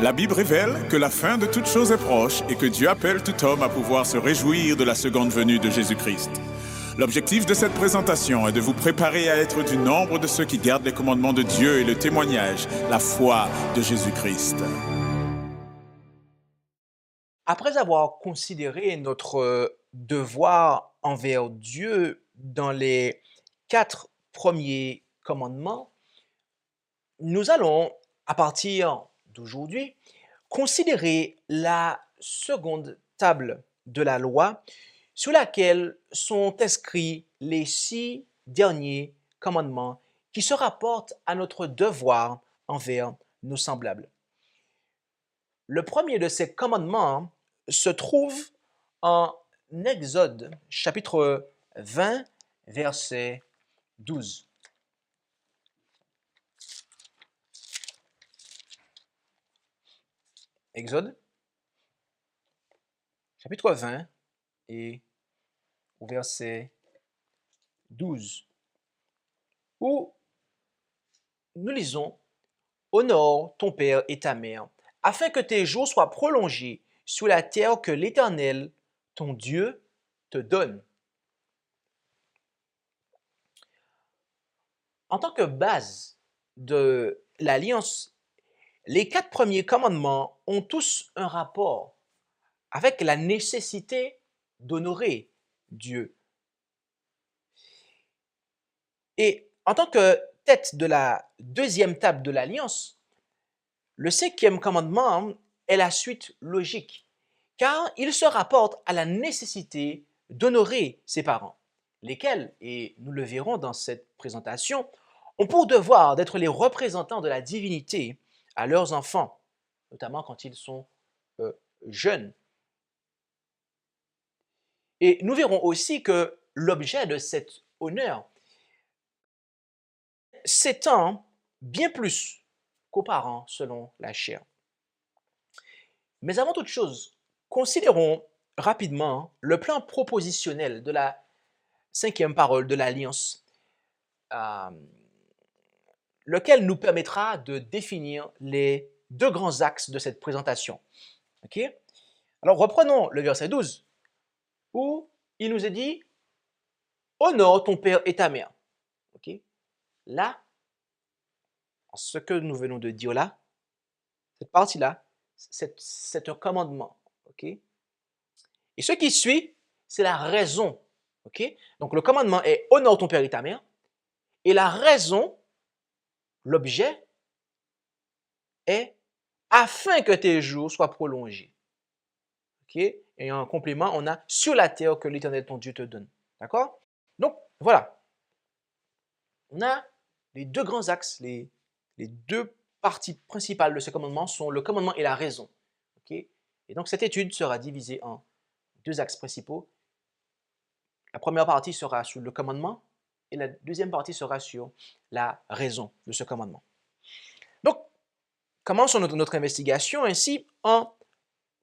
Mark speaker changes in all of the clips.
Speaker 1: La Bible révèle que la fin de toute chose est proche et que Dieu appelle tout homme à pouvoir se réjouir de la seconde venue de Jésus-Christ. L'objectif de cette présentation est de vous préparer à être du nombre de ceux qui gardent les commandements de Dieu et le témoignage, la foi de Jésus-Christ.
Speaker 2: Après avoir considéré notre devoir envers Dieu dans les 4 premiers commandements, nous allons, à partir d'aujourd'hui, considérer la seconde table de la loi sur laquelle sont inscrits les 6 derniers commandements qui se rapportent à notre devoir envers nos semblables. Le premier de ces commandements se trouve en Exode, chapitre 20, verset 12. Exode, chapitre 20 et au verset 12, où nous lisons: Honore ton père et ta mère, afin que tes jours soient prolongés sur la terre que l'Éternel, ton Dieu, te donne. En tant que base de l'alliance, les 4 premiers commandements ont tous un rapport avec la nécessité d'honorer Dieu. Et en tant que tête de la deuxième table de l'alliance, le 5e commandement est la suite logique, car il se rapporte à la nécessité d'honorer ses parents, lesquels, et nous le verrons dans cette présentation, ont pour devoir d'être les représentants de la divinité à leurs enfants, notamment quand ils sont jeunes. Et nous verrons aussi que l'objet de cet honneur s'étend bien plus qu'aux parents selon la chair. Mais avant toute chose, considérons rapidement le plan propositionnel de la 5e parole de l'Alliance, euh, lequel nous permettra de définir les 2 grands axes de cette présentation. Ok? Alors reprenons le verset 12, où il nous est dit: honore ton père et ta mère. Ok? Là, ce que nous venons de dire là, cette partie-là, c'est un commandement. Ok? Et ce qui suit, c'est la raison. Ok? Donc le commandement est honore ton père et ta mère. Et la raison, l'objet, est afin que tes jours soient prolongés. Ok? Et en complément, on a sur la terre que l'Éternel ton Dieu te donne. D'accord? Donc voilà. On a les 2 grands axes, les 2 parties principales de ce commandement sont le commandement et la raison. Ok? Et donc cette étude sera divisée en 2 axes principaux. La première partie sera sur le commandement et la deuxième partie sera sur la raison de ce commandement. Donc, commençons notre investigation ainsi en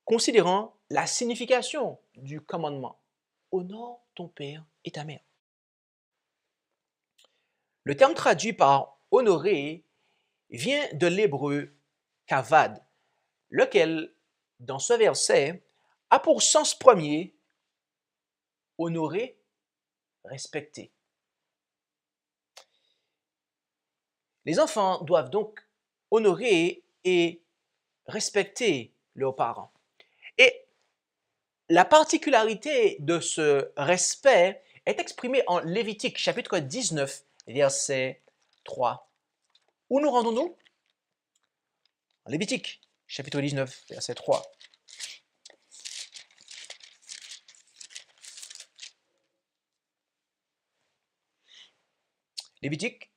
Speaker 2: considérant la signification du commandement. Honore ton père et ta mère. Le terme traduit par honorer vient de l'hébreu kavad, lequel, dans ce verset, a pour sens premier honorer, respecter. Les enfants doivent donc honorer et respecter leurs parents. Et la particularité de ce respect est exprimée en Lévitique, chapitre 19, verset 3. Où nous rendons-nous? En Lévitique, chapitre 19, verset 3. Lévitique,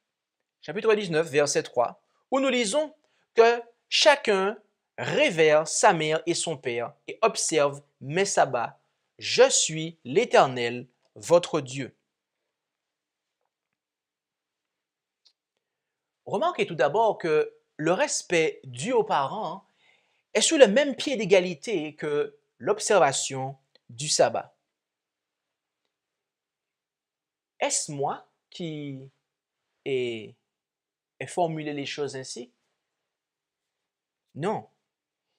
Speaker 2: chapitre 19, verset 3, où nous lisons que chacun révère sa mère et son père et observe mes sabbats. Je suis l'Éternel, votre Dieu. Remarquez tout d'abord que le respect dû aux parents est sur le même pied d'égalité que l'observation du sabbat. Est-ce moi qui ai formulé les choses ainsi? Non,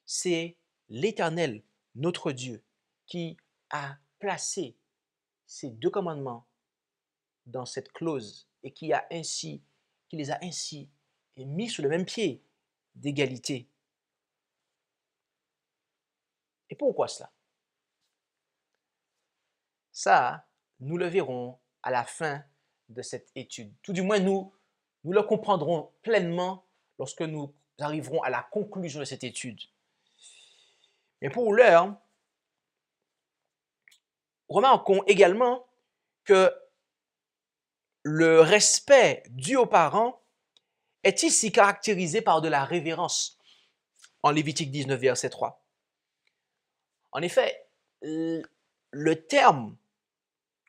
Speaker 2: c'est l'Éternel, notre Dieu, qui a placé ces deux commandements dans cette clause et qui les a ainsi mis sur le même pied d'égalité. Et pourquoi cela? Ça, nous le verrons à la fin de cette étude. Tout du moins, nous le comprendrons pleinement lorsque nous arriverons à la conclusion de cette étude. Mais pour l'heure, remarquons également que le respect dû aux parents est ici caractérisé par de la révérence en Lévitique 19, verset 3. En effet, le terme,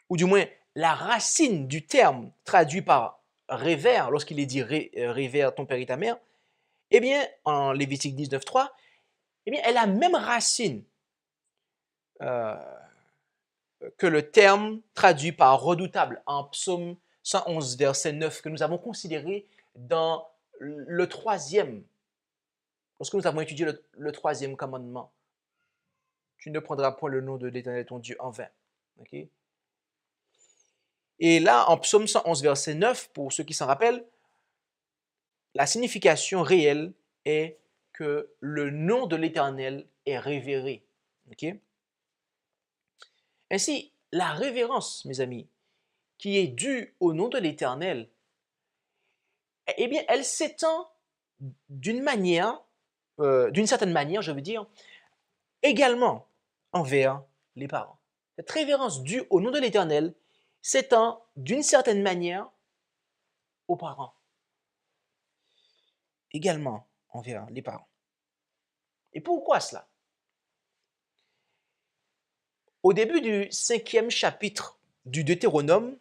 Speaker 2: ou du moins la racine du terme traduit par révère, lorsqu'il est dit révère ton père et ta mère, eh bien, en Lévitique 19, 3, eh bien, elle a la même racine euh, que le terme traduit par redoutable en Psaume 111, verset 9, que nous avons considéré dans le troisième, lorsque nous avons étudié le troisième commandement. Tu ne prendras point le nom de l'Éternel ton Dieu en vain. Okay? Et là, en Psaume 111, verset 9, pour ceux qui s'en rappellent, la signification réelle est que le nom de l'Éternel est révéré. Okay? Ainsi, la révérence, mes amis, qui est due au nom de l'Éternel, eh bien, elle s'étend d'une certaine manière, je veux dire, également envers les parents. Cette révérence due au nom de l'Éternel s'étend d'une certaine manière aux parents, également envers les parents. Et pourquoi cela? Au début du 5e chapitre du Deutéronome,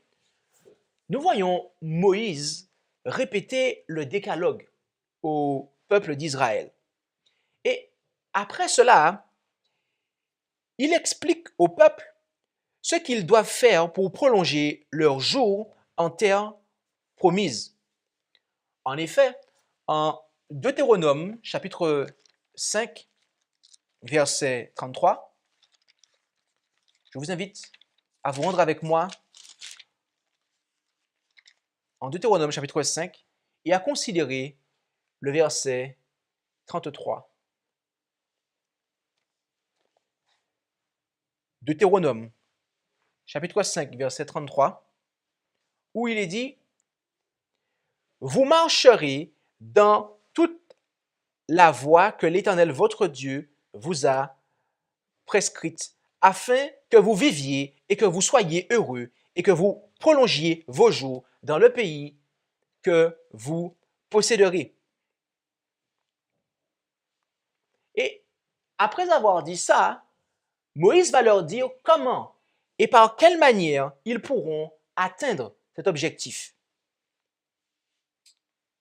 Speaker 2: nous voyons Moïse répéter le décalogue au peuple d'Israël. Et après cela, il explique au peuple ce qu'ils doivent faire pour prolonger leur jour en terre promise. En effet, en Deutéronome, chapitre 5, verset 33, je vous invite à vous rendre avec moi en Deutéronome, chapitre 5, et à considérer le verset 33. Deutéronome, chapitre 5, verset 33, où il est dit « Vous marcherez dans toute la voie que l'Éternel votre Dieu vous a prescrite, afin que vous viviez et que vous soyez heureux et que vous prolongiez vos jours dans le pays que vous posséderez. » Et après avoir dit ça, Moïse va leur dire comment et par quelle manière ils pourront atteindre cet objectif.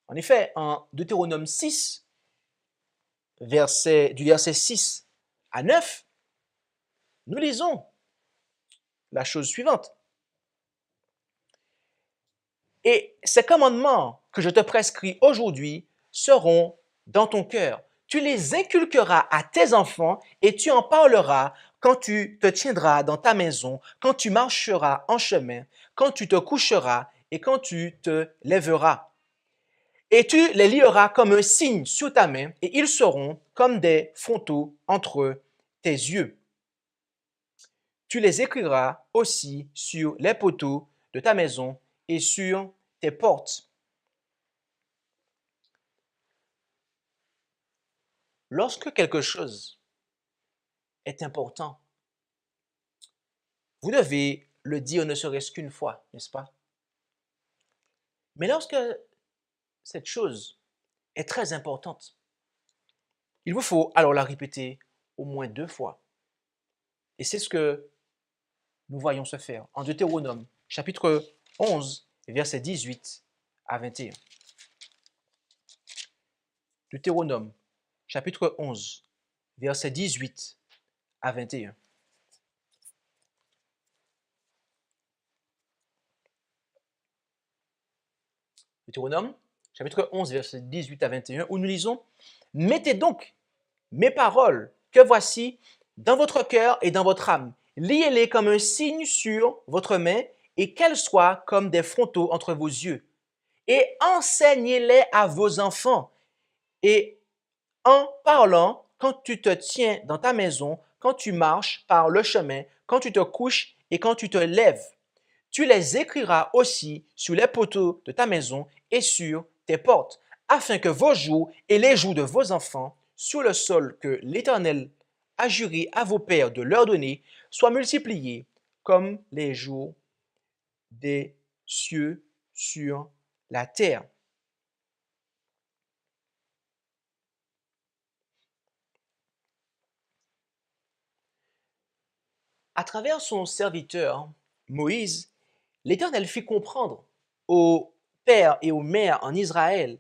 Speaker 2: En effet, en Deutéronome 6, du verset 6 à 9, nous lisons la chose suivante. Et ces commandements que je te prescris aujourd'hui seront dans ton cœur. Tu les inculqueras à tes enfants et tu en parleras quand tu te tiendras dans ta maison, quand tu marcheras en chemin, quand tu te coucheras et quand tu te lèveras. Et tu les lieras comme un signe sur ta main et ils seront comme des frontaux entre tes yeux. Tu les écriras aussi sur les poteaux de ta maison et sur tes portes. Lorsque quelque chose est important, vous devez le dire ne serait-ce qu'une fois, n'est-ce pas? Mais lorsque cette chose est très importante, il vous faut alors la répéter au moins 2 fois. Et c'est ce que nous voyons se faire en Deutéronome, chapitre 11, versets 18 à 21. Deutéronome, chapitre 11, versets 18 à 21. Deutéronome, chapitre 11, versets 18 à 21, où nous lisons Mettez donc mes paroles que voici dans votre cœur et dans votre âme. Liez-les comme un signe sur votre main et qu'elles soient comme des frontaux entre vos yeux. Et enseignez-les à vos enfants. Et en parlant, quand tu te tiens dans ta maison, quand tu marches par le chemin, quand tu te couches et quand tu te lèves. Tu les écriras aussi sur les poteaux de ta maison et sur tes portes, afin que vos jours et les jours de vos enfants, sur le sol que l'Éternel a juré à vos pères de leur donner, soient multipliés comme les jours des cieux sur la terre. À travers son serviteur, Moïse, l'Éternel fit comprendre aux pères et aux mères en Israël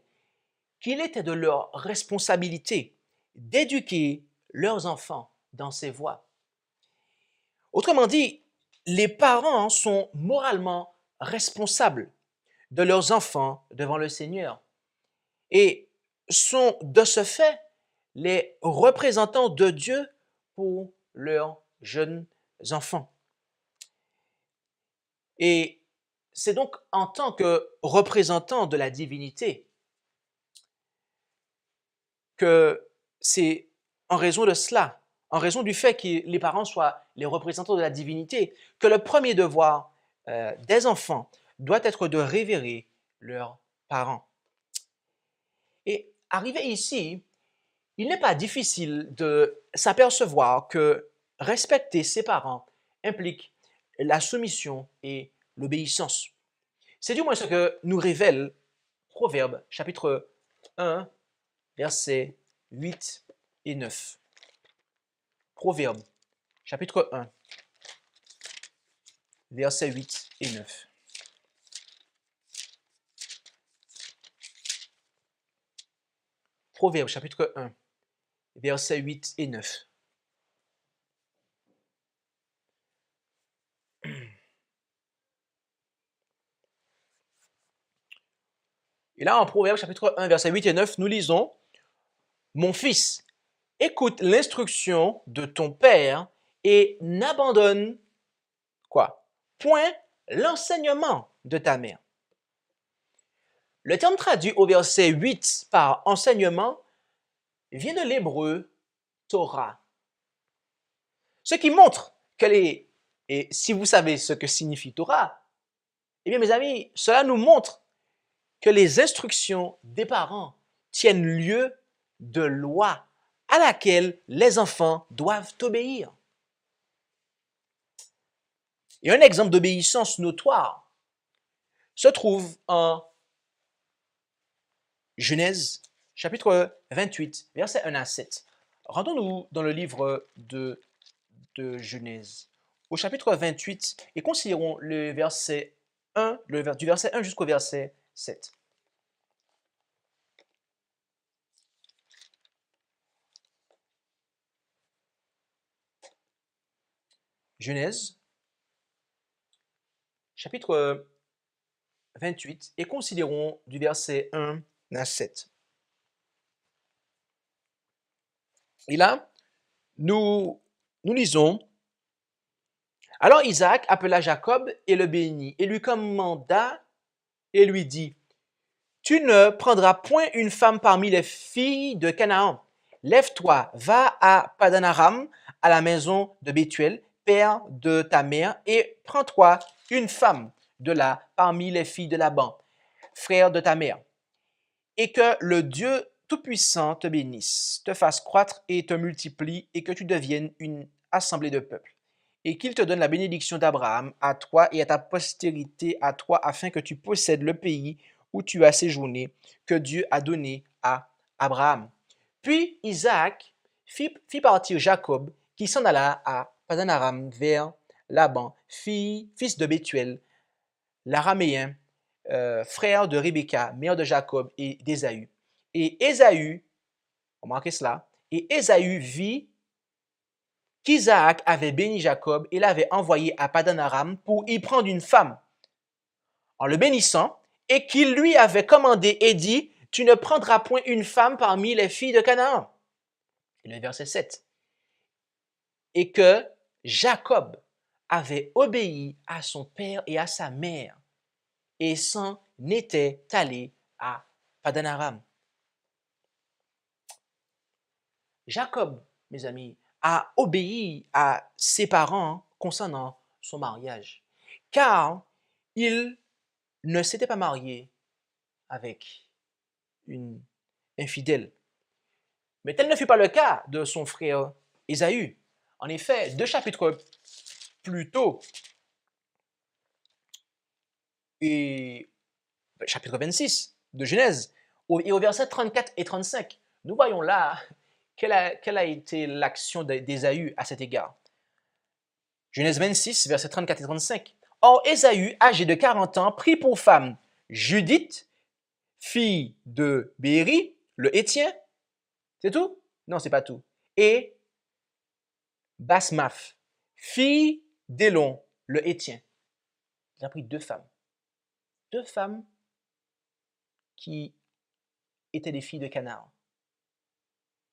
Speaker 2: qu'il était de leur responsabilité d'éduquer leurs enfants dans ces voies. Autrement dit, les parents sont moralement responsables de leurs enfants devant le Seigneur et sont de ce fait les représentants de Dieu pour leurs jeunes enfants. Et c'est donc en tant que représentant de la divinité que c'est en raison de cela, en raison du fait que les parents soient les représentants de la divinité, que le premier devoir des enfants doit être de révérer leurs parents. Et arrivé ici, il n'est pas difficile de s'apercevoir que respecter ses parents implique la soumission et l'obéissance. C'est du moins ce que nous révèle Proverbe chapitre 1, versets 8 et 9. Proverbe chapitre 1, versets 8 et 9. Proverbe chapitre 1, versets 8 et 9. Et là, en Proverbe chapitre 1, versets 8 et 9, nous lisons « Mon fils, écoute l'instruction de ton père et n'abandonne quoi? Point l'enseignement de ta mère. » Le terme traduit au verset 8 par enseignement vient de l'hébreu Torah. Ce qui montre que et si vous savez ce que signifie Torah, eh bien mes amis, cela nous montre que les instructions des parents tiennent lieu de loi à laquelle les enfants doivent obéir. Et un exemple d'obéissance notoire se trouve en Genèse, chapitre 28, versets 1 à 7. Rendons-nous dans le livre de Genèse, au chapitre 28, et considérons le verset 1, du verset 1 jusqu'au verset 7. Genèse, chapitre 28, et considérons du verset 1 à 7. Et là, nous lisons « Alors Isaac appela Jacob et le bénit, et lui commanda et lui dit, « Tu ne prendras point une femme parmi les filles de Canaan. Lève-toi, va à Padan-aram, à la maison de Bethuel, père de ta mère, et prends-toi une femme de là parmi les filles de Laban, frère de ta mère. Et que le Dieu Tout-Puissant te bénisse, te fasse croître et te multiplie, et que tu deviennes une assemblée de peuples. Et qu'il te donne la bénédiction d'Abraham à toi et à ta postérité à toi, afin que tu possèdes le pays où tu as séjourné, que Dieu a donné à Abraham. » Puis Isaac fit partir Jacob, qui s'en alla à Padan-aram vers Laban, fils de Bethuel, l'araméen, frère de Rebecca, mère de Jacob et d'Ésaü. Et Ésaü, remarquez cela, et Ésaü vit qu'Isaac avait béni Jacob et l'avait envoyé à Padan-aram pour y prendre une femme, en le bénissant, et qu'il lui avait commandé et dit, tu ne prendras point une femme parmi les filles de Canaan. Et le verset 7. Et que Jacob avait obéi à son père et à sa mère et s'en était allé à Padan-Aram. Jacob, mes amis, a obéi à ses parents concernant son mariage, car il ne s'était pas marié avec une infidèle. Mais tel ne fut pas le cas de son frère Ésaü. En effet, 2 chapitres plus tôt, et chapitre 26 de Genèse, et au verset 34 et 35, nous voyons là quelle a été l'action d'Ésaü à cet égard. Genèse 26, verset 34 et 35. Or, Ésaü, âgé de 40 ans, prit pour femme Judith, fille de Béri, le Hétien. C'est tout? Non, c'est pas tout. Et Basmath, fille d'Élon, le Hétien. Il a pris 2 femmes. 2 femmes qui étaient des filles de Canaan,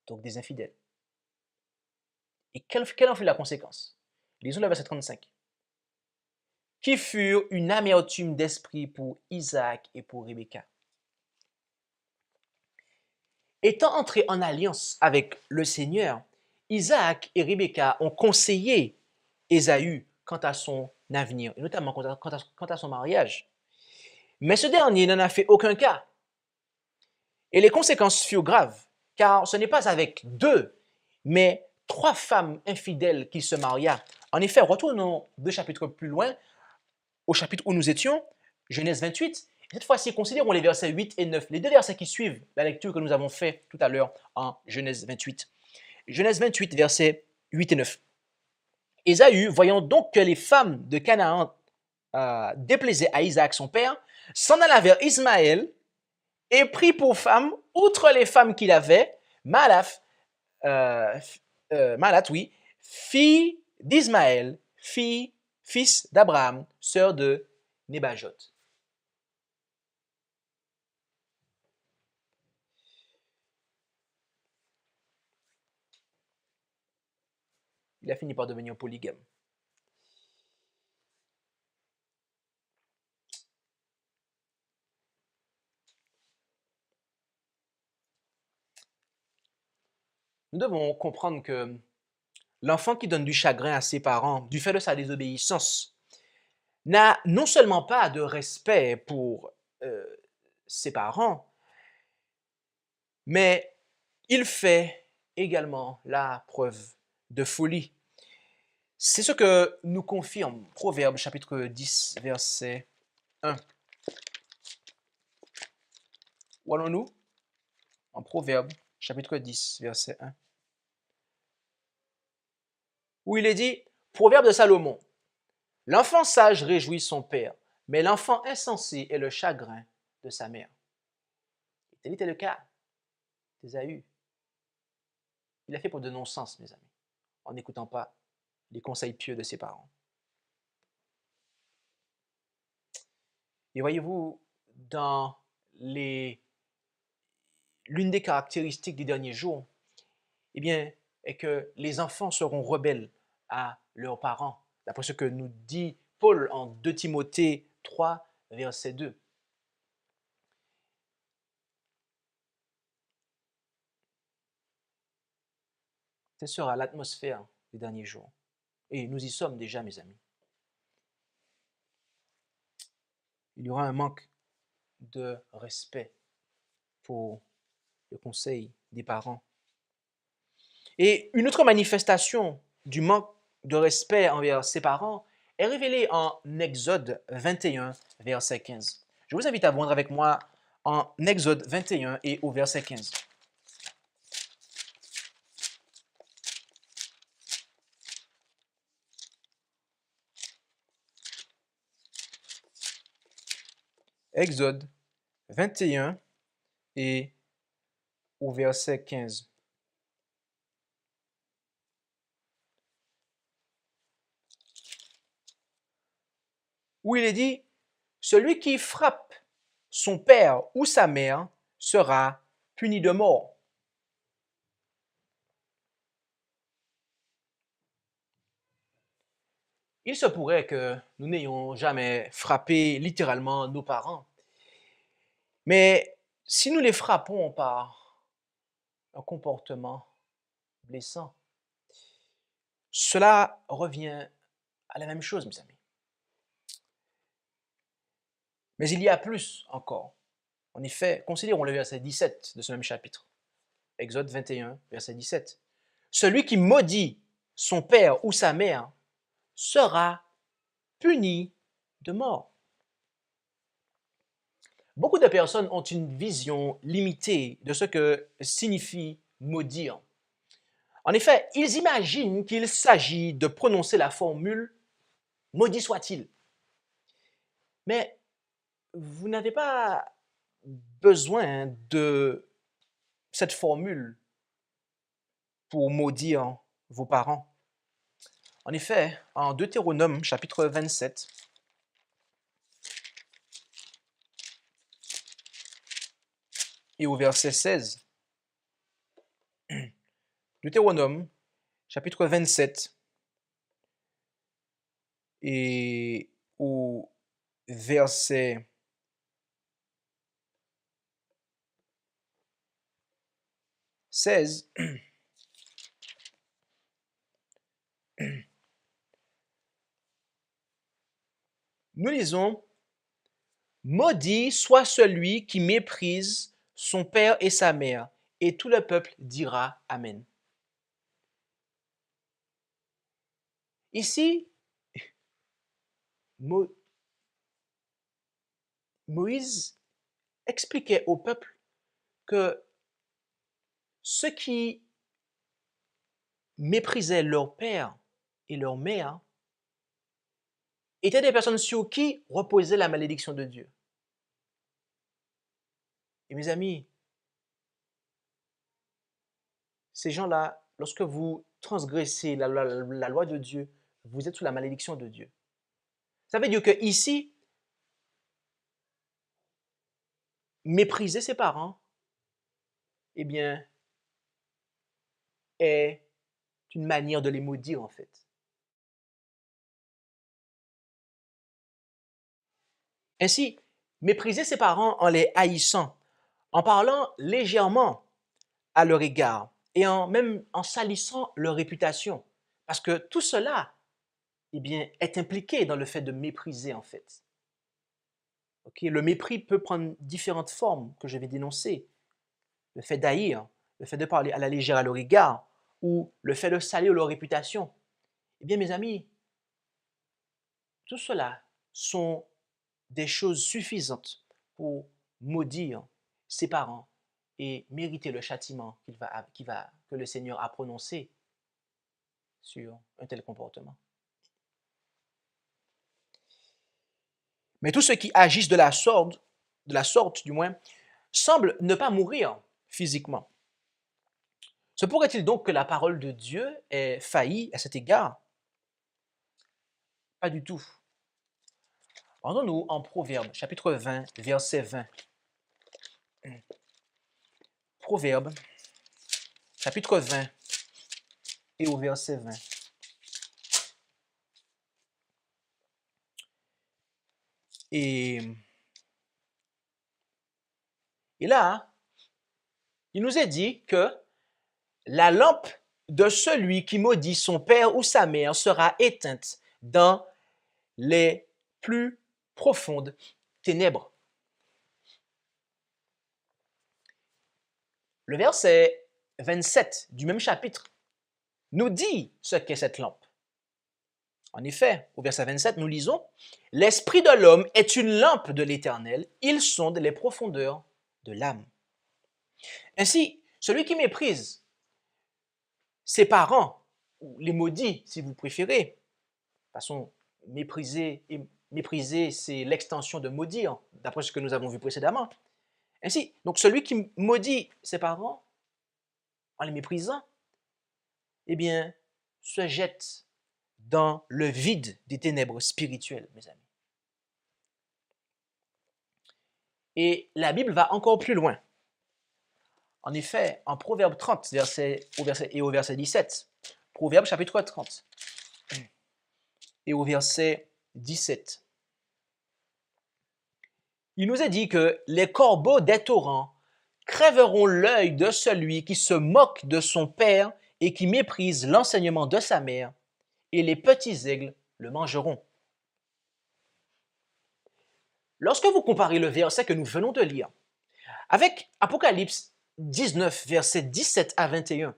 Speaker 2: donc des infidèles. Et quelle en fut la conséquence? Lisons le verset 35. Qui furent une amertume d'esprit pour Isaac et pour Rebecca. Étant entrés en alliance avec le Seigneur, Isaac et Rebecca ont conseillé Ésaü quant à son avenir, et notamment quant à son mariage. Mais ce dernier n'en a fait aucun cas. Et les conséquences furent graves, car ce n'est pas avec 2, mais 3 femmes infidèles qu'il se maria. En effet, retournons 2 chapitres plus loin, au chapitre où nous étions, Genèse 28. Cette fois-ci, considérons les versets 8 et 9, les 2 versets qui suivent la lecture que nous avons faite tout à l'heure en Genèse 28. Genèse 28, versets 8 et 9. Ésaü, voyant donc que les femmes de Canaan déplaisaient à Isaac son père, s'en alla vers Ismaël et prit pour femme, outre les femmes qu'il avait, Mahalath, oui, fille d'Ismaël, fils d'Abraham, sœur de Nébajot. Il a fini par devenir polygame. Nous devons comprendre que l'enfant qui donne du chagrin à ses parents du fait de sa désobéissance n'a non seulement pas de respect pour ses parents, mais il fait également la preuve de folie. C'est ce que nous confirme Proverbe chapitre 10, verset 1. Où allons-nous? En Proverbe chapitre 10, verset 1. Où il est dit, Proverbe de Salomon, l'enfant sage réjouit son père, mais l'enfant insensé est le chagrin de sa mère. Et tel était le cas d'Ésaü. Il a fait pour de non-sens, mes amis, en n'écoutant pas les conseils pieux de ses parents. Et voyez-vous, dans l'une des caractéristiques des derniers jours, eh bien, est que les enfants seront rebelles à leurs parents, d'après ce que nous dit Paul en 2 Timothée 3, verset 2. Ce sera l'atmosphère des derniers jours. Et nous y sommes déjà, mes amis. Il y aura un manque de respect pour le conseil des parents. Et une autre manifestation du manque de respect envers ses parents est révélée en Exode 21, verset 15. Je vous invite à voir avec moi en Exode 21 et au verset 15. Exode 21 et au verset 15. Où il est dit, celui qui frappe son père ou sa mère sera puni de mort. Il se pourrait que nous n'ayons jamais frappé littéralement nos parents, mais si nous les frappons par un comportement blessant, cela revient à la même chose, mes amis. Mais il y a plus encore. En effet, considérons le verset 17 de ce même chapitre. Exode 21, verset 17. Celui qui maudit son père ou sa mère sera puni de mort. Beaucoup de personnes ont une vision limitée de ce que signifie maudire. En effet, ils imaginent qu'il s'agit de prononcer la formule « maudit soit-il ». Mais vous n'avez pas besoin de cette formule pour maudire vos parents. En effet, en Deutéronome chapitre 27, et au verset 16, Deutéronome chapitre 27 et au verset 16, nous lisons « Maudit soit celui qui méprise son père et sa mère, et tout le peuple dira Amen. » Ici, Moïse expliquait au peuple que ceux qui méprisaient leur père et leur mère étaient des personnes sur qui reposait la malédiction de Dieu. Et mes amis, ces gens-là, lorsque vous transgressez la loi de Dieu, vous êtes sous la malédiction de Dieu. Ça veut dire que ici, mépriser ses parents, eh bien, est une manière de les maudire en fait. Ainsi, mépriser ses parents en les haïssant, en parlant légèrement à leur égard et même en salissant leur réputation, parce que tout cela, eh bien, est impliqué dans le fait de mépriser en fait. Okay? Le mépris peut prendre différentes formes que je vais dénoncer. Le fait d'haïr, le fait de parler à la légère à leur égard, ou le fait de salir leur réputation. Eh bien, mes amis, tout cela sont des choses suffisantes pour maudire ses parents et mériter le châtiment que le Seigneur a prononcé sur un tel comportement. Mais tous ceux qui agissent de la sorte du moins, semblent ne pas mourir physiquement. Se pourrait-il donc que la parole de Dieu ait failli à cet égard? Pas du tout. Rendons-nous en Proverbe, chapitre 20, verset 20. Proverbe, chapitre 20 et au verset 20. Et là, il nous est dit que la lampe de celui qui maudit son père ou sa mère sera éteinte dans les plus profondes ténèbres. Le verset 27 du même chapitre nous dit ce qu'est cette lampe. En effet, au verset 27, nous lisons « L'esprit de l'homme est une lampe de l'Éternel, il sonde les profondeurs de l'âme. » Ainsi, celui qui méprise ses parents, ou les maudit si vous préférez, de toute façon, mépriser, c'est l'extension de maudire, d'après ce que nous avons vu précédemment. Ainsi, donc celui qui maudit ses parents en les méprisant, eh bien, se jette dans le vide des ténèbres spirituelles, mes amis. Et la Bible va encore plus loin. En effet, en Proverbe 30, au verset 17, Proverbe chapitre 30, et au verset 17, il nous est dit que les corbeaux des torrents crèveront l'œil de celui qui se moque de son père et qui méprise l'enseignement de sa mère, et les petits aigles le mangeront. Lorsque vous comparez le verset que nous venons de lire avec Apocalypse 19, versets 17 à 21,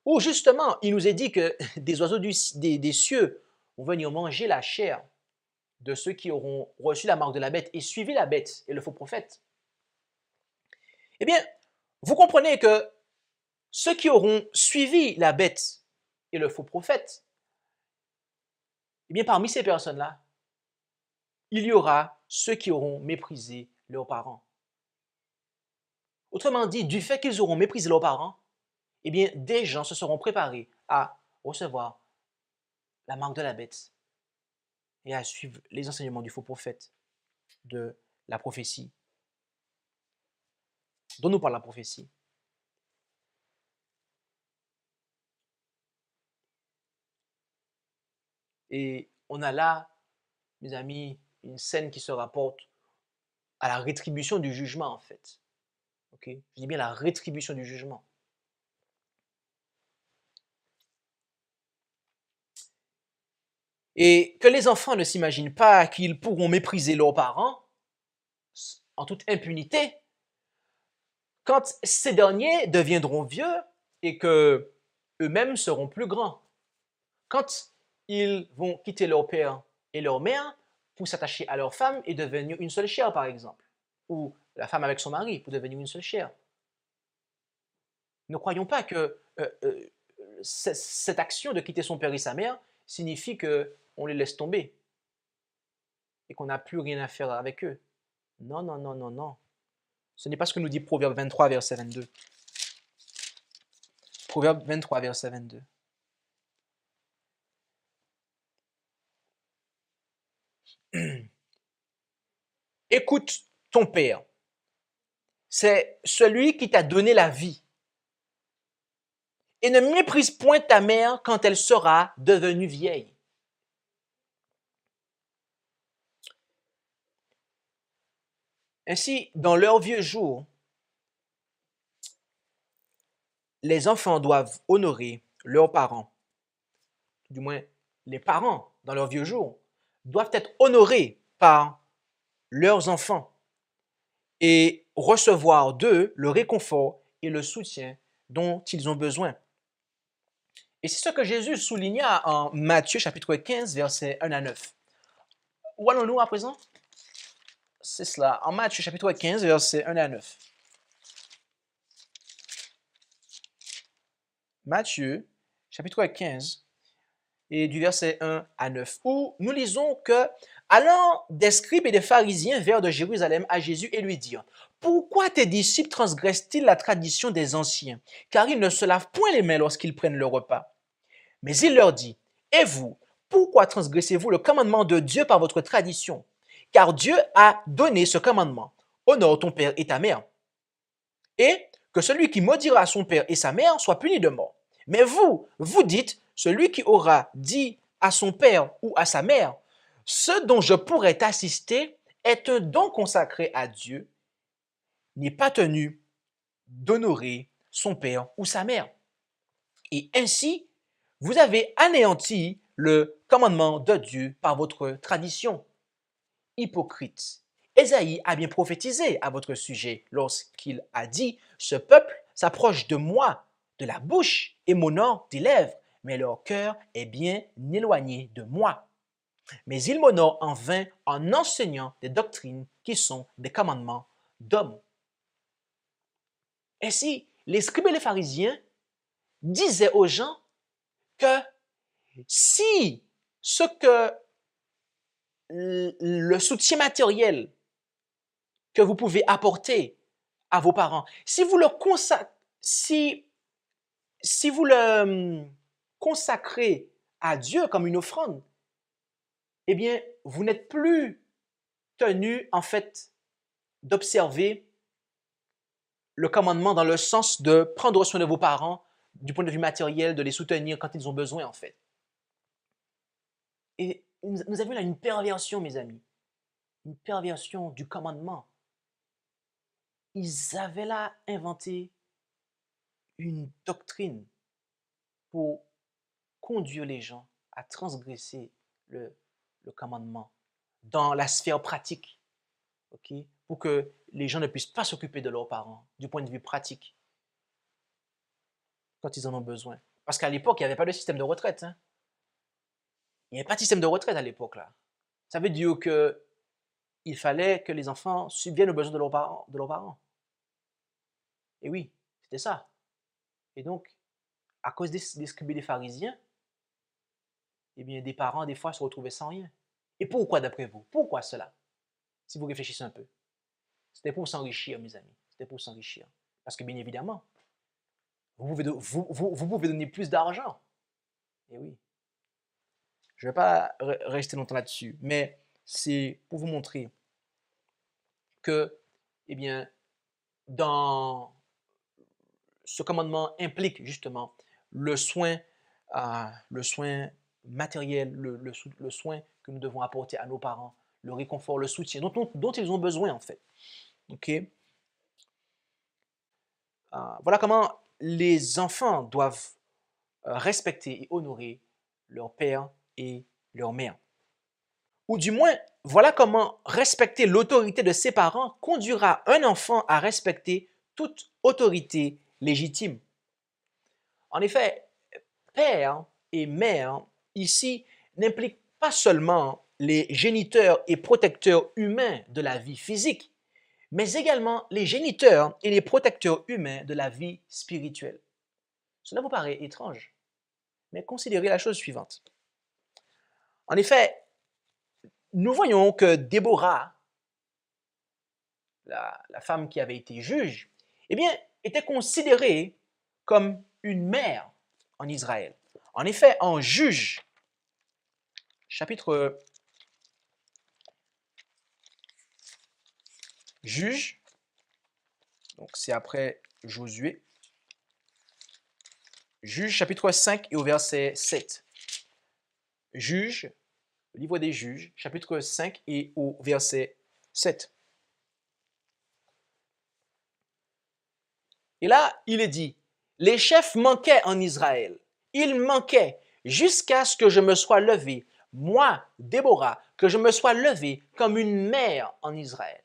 Speaker 2: où justement il nous est dit que des oiseaux des cieux vont venir manger la chair de ceux qui auront reçu la marque de la bête et suivi la bête et le faux prophète, eh bien, vous comprenez que ceux qui auront suivi la bête et le faux prophète, eh bien, parmi ces personnes-là, il y aura ceux qui auront méprisé leurs parents. Autrement dit, du fait qu'ils auront méprisé leurs parents, eh bien, des gens se seront préparés à recevoir la marque de la bête et à suivre les enseignements du faux prophète, de la prophétie, dont nous parle la prophétie. Et on a là, mes amis, une scène qui se rapporte à la rétribution du jugement, en fait. Ok? Je dis bien la rétribution du jugement. Et que les enfants ne s'imaginent pas qu'ils pourront mépriser leurs parents en toute impunité quand ces derniers deviendront vieux et que eux-mêmes seront plus grands. Quand ils vont quitter leur père et leur mère pour s'attacher à leur femme et devenir une seule chair, par exemple, ou la femme avec son mari pour devenir une seule chair. Ne croyons pas que cette action de quitter son père et sa mère signifie qu'on les laisse tomber et qu'on n'a plus rien à faire avec eux. Non, non, non, non, non. Ce n'est pas ce que nous dit Proverbe 23, verset 22. Proverbe 23, verset 22. Écoute ton père. C'est celui qui t'a donné la vie. Et ne méprise point ta mère quand elle sera devenue vieille. Ainsi, dans leurs vieux jours, les enfants doivent honorer leurs parents. Du moins, les parents, dans leurs vieux jours, doivent être honorés par leurs enfants et recevoir d'eux le réconfort et le soutien dont ils ont besoin. Et c'est ce que Jésus souligna en Matthieu chapitre 15, versets 1 à 9. Où allons-nous à présent? C'est cela, en Matthieu chapitre 15, versets 1 à 9. Matthieu chapitre 15 et du verset 1 à 9, où nous lisons que allant des scribes et des pharisiens vinrent de Jérusalem à Jésus et lui dirent: pourquoi tes disciples transgressent-ils la tradition des anciens? Car ils ne se lavent point les mains lorsqu'ils prennent le repas. Mais il leur dit: et vous, pourquoi transgressez-vous le commandement de Dieu par votre tradition? Car Dieu a donné ce commandement: honore ton père et ta mère. Et que celui qui maudira son père et sa mère soit puni de mort. Mais vous, vous dites: celui qui aura dit à son père ou à sa mère, ce dont je pourrais t'assister est un don consacré à Dieu, n'est pas tenu d'honorer son père ou sa mère. Et ainsi, vous avez anéanti le commandement de Dieu par votre tradition. Hypocrite. Ésaïe a bien prophétisé à votre sujet lorsqu'il a dit: ce peuple s'approche de moi de la bouche et m'honore des lèvres, mais leur cœur est bien éloigné de moi. Mais ils m'honorent en vain en enseignant des doctrines qui sont des commandements d'hommes. Ainsi, les scribes et les pharisiens disaient aux gens que si ce que le soutien matériel que vous pouvez apporter à vos parents, si vous le consacrez à Dieu comme une offrande, eh bien, vous n'êtes plus tenu, en fait, d'observer le commandement dans le sens de prendre soin de vos parents du point de vue matériel, de les soutenir quand ils ont besoin, en fait. Et nous avons là une perversion, mes amis, une perversion du commandement. Ils avaient là inventé une doctrine pour conduire les gens à transgresser le commandement dans la sphère pratique, ok, pour que les gens ne puissent pas s'occuper de leurs parents du point de vue pratique quand ils en ont besoin. Parce qu'à l'époque, il n'y avait pas de système de retraite. Hein. Il n'y avait pas de système de retraite à l'époque. Là. Ça veut dire qu'il fallait que les enfants subviennent aux besoins de leurs parents. Et oui, c'était ça. Et donc, à cause des scribes et des pharisiens, eh bien, des parents, des fois, se retrouvaient sans rien. Et pourquoi, d'après vous? Pourquoi cela? Si vous réfléchissez un peu. C'était pour s'enrichir, mes amis. C'était pour s'enrichir. Parce que, bien évidemment, vous pouvez donner plus d'argent. Et oui. Je ne vais pas rester longtemps là-dessus, mais c'est pour vous montrer que, eh bien, dans ce commandement implique justement le soin matériel, le soin que nous devons apporter à nos parents, le réconfort, le soutien dont ils ont besoin en fait. Okay? Voilà comment les enfants doivent respecter et honorer leur père et leur mère. Ou du moins, voilà comment respecter l'autorité de ses parents conduira un enfant à respecter toute autorité légitime. En effet, père et mère, ici, n'impliquent pas seulement les géniteurs et protecteurs humains de la vie physique, mais également les géniteurs et les protecteurs humains de la vie spirituelle. Cela vous paraît étrange, mais considérez la chose suivante. En effet, nous voyons que Déborah, la femme qui avait été juge, eh bien, était considérée comme une mère en Israël. En effet, en Juge, chapitre Juge, donc c'est après Josué, Juge chapitre 5 et au verset 7. Juge, le livre des Juges, chapitre 5 et au verset 7. Et là, il est dit, les chefs manquaient en Israël. Ils manquaient jusqu'à ce que je me sois levé, moi, Déborah, que je me sois levé comme une mère en Israël.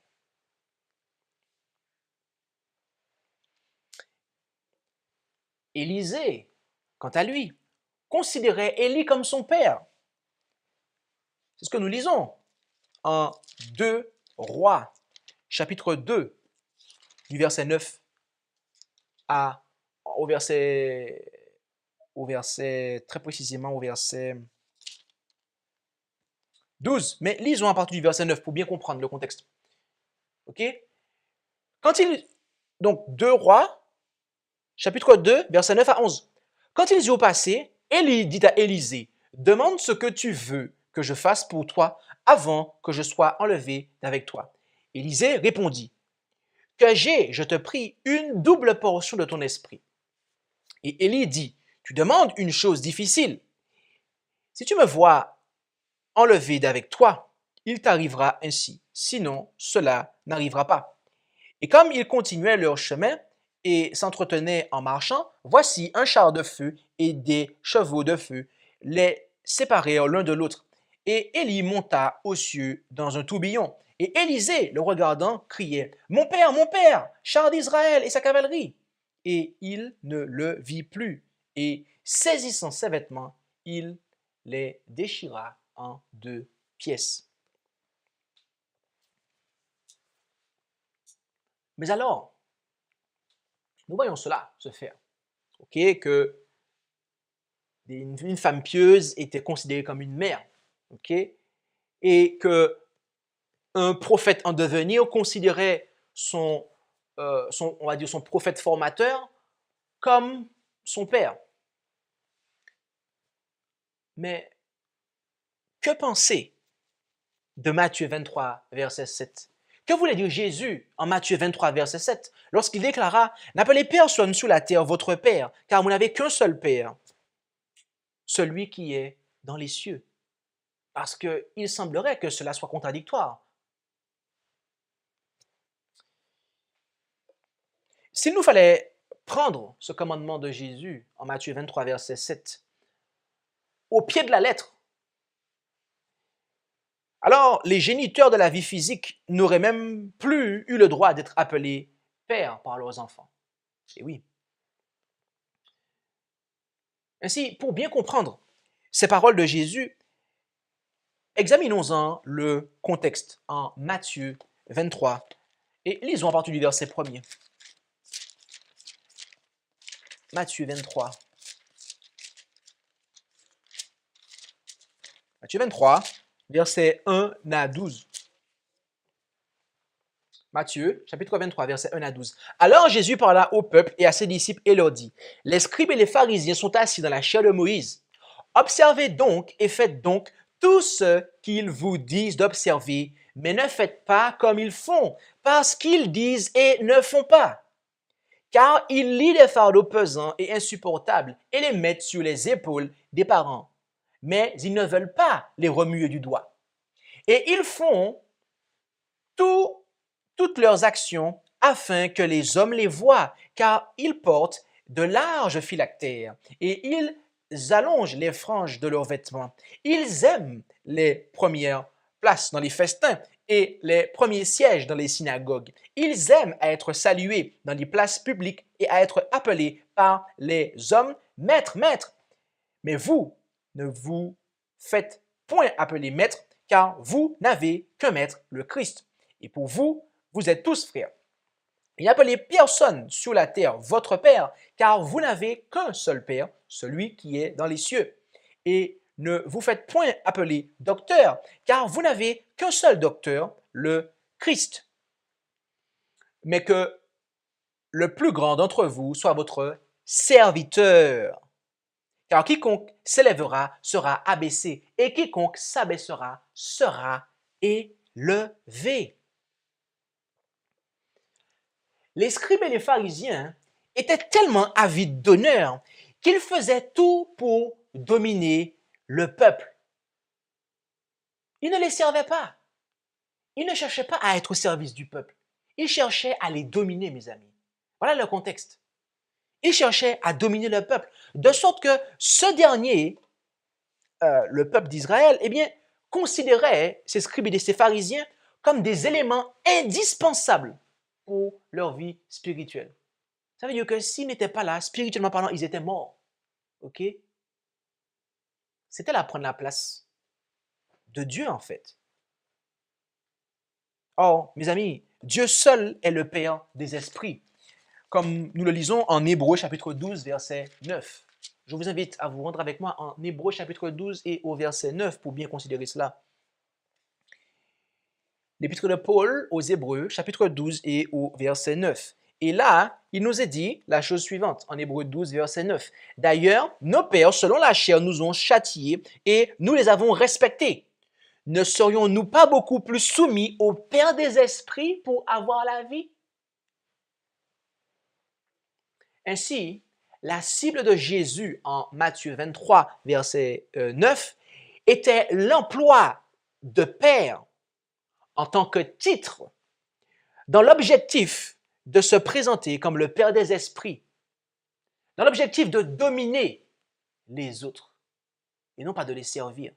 Speaker 2: Élisée, quant à lui, considérait Élie comme son père. C'est ce que nous lisons en 2 Rois, chapitre 2, du verset 9 au verset, très précisément au verset 12. Mais lisons à partir du verset 9 pour bien comprendre le contexte. Ok? Donc 2 Rois, chapitre 2, verset 9 à 11. Quand ils y ont passé, Élie dit à Élisée, demande ce que tu veux que je fasse pour toi avant que je sois enlevé d'avec toi. Élisée répondit, que j'ai, je te prie, une double portion de ton esprit. Et Élie dit, tu demandes une chose difficile. Si tu me vois enlevé d'avec toi, il t'arrivera ainsi. Sinon, cela n'arrivera pas. Et comme ils continuaient leur chemin et s'entretenaient en marchant, voici un char de feu et des chevaux de feu les séparèrent l'un de l'autre. Et Élie monta aux cieux dans un tourbillon. Et Élisée, le regardant, criait, mon père, char d'Israël et sa cavalerie. Et il ne le vit plus. Et saisissant ses vêtements, il les déchira en 2 pièces. Mais alors, nous voyons cela se faire. Okay, que une femme pieuse était considérée comme une mère. Okay, et que un prophète en devenir considérait on va dire son prophète formateur comme son père. Mais que penser de Matthieu 23, verset 7? Que voulait dire Jésus en Matthieu 23, verset 7, lorsqu'il déclara « N'appelez personne sous la terre votre Père, car vous n'avez qu'un seul Père, celui qui est dans les cieux. » Parce qu'il semblerait que cela soit contradictoire. S'il nous fallait prendre ce commandement de Jésus en Matthieu 23, verset 7, au pied de la lettre, alors les géniteurs de la vie physique n'auraient même plus eu le droit d'être appelés pères par leurs enfants. Et oui. Ainsi, pour bien comprendre ces paroles de Jésus, examinons-en le contexte en Matthieu 23 et lisons à partir du verset 1er. Matthieu 23. Matthieu 23, versets 1 à 12. Matthieu, chapitre 23, versets 1 à 12. Alors Jésus parla au peuple et à ses disciples et leur dit, « Les scribes et les pharisiens sont assis dans la chair de Moïse. Observez donc et faites donc tout ce qu'ils vous disent d'observer, mais ne faites pas comme ils font, parce qu'ils disent et ne font pas. Car ils lient des fardeaux pesants et insupportables et les mettent sur les épaules des parents, mais ils ne veulent pas les remuer du doigt. Et ils font toutes leurs actions afin que les hommes les voient, car ils portent de larges phylactères et ils allongent les franges de leurs vêtements. Ils aiment les premières places dans les festins et les premiers sièges dans les synagogues. Ils aiment à être salués dans les places publiques et à être appelés par les hommes « Maître, Maître ». Mais vous ne vous faites point appeler Maître, car vous n'avez qu'un Maître, le Christ. Et pour vous, vous êtes tous frères. Et n'appelez personne sur la terre votre Père, car vous n'avez qu'un seul Père, celui qui est dans les cieux. Et ne vous faites point appeler docteur, car vous n'avez qu'un seul docteur, le Christ. Mais que le plus grand d'entre vous soit votre serviteur. Car quiconque s'élèvera sera abaissé, et quiconque s'abaissera sera élevé. Les scribes et les pharisiens étaient tellement avides d'honneur qu'ils faisaient tout pour dominer le peuple. Ils ne les servaient pas. Ils ne cherchaient pas à être au service du peuple. Ils cherchaient à les dominer, mes amis. Voilà le contexte. Ils cherchaient à dominer le peuple, de sorte que ce dernier, le peuple d'Israël, eh bien, considérait ces scribes et ces pharisiens comme des éléments indispensables pour leur vie spirituelle. Ça veut dire que s'ils n'étaient pas là, spirituellement parlant, ils étaient morts. OK? C'était là prendre la place de Dieu, en fait. Or, mes amis, Dieu seul est le Père des esprits, comme nous le lisons en Hébreux chapitre 12, verset 9. Je vous invite à vous rendre avec moi en Hébreux chapitre 12 et au verset 9 pour bien considérer cela. L'épître de Paul aux Hébreux, chapitre 12 et au verset 9. Et là, il nous est dit la chose suivante, en Hébreux 12, verset 9. « D'ailleurs, nos pères, selon la chair, nous ont châtiés et nous les avons respectés. Ne serions-nous pas beaucoup plus soumis au Père des esprits pour avoir la vie? » Ainsi, la cible de Jésus en Matthieu 23, verset 9, était l'emploi de Père en tant que titre, dans l'objectif de se présenter comme le Père des esprits, dans l'objectif de dominer les autres et non pas de les servir.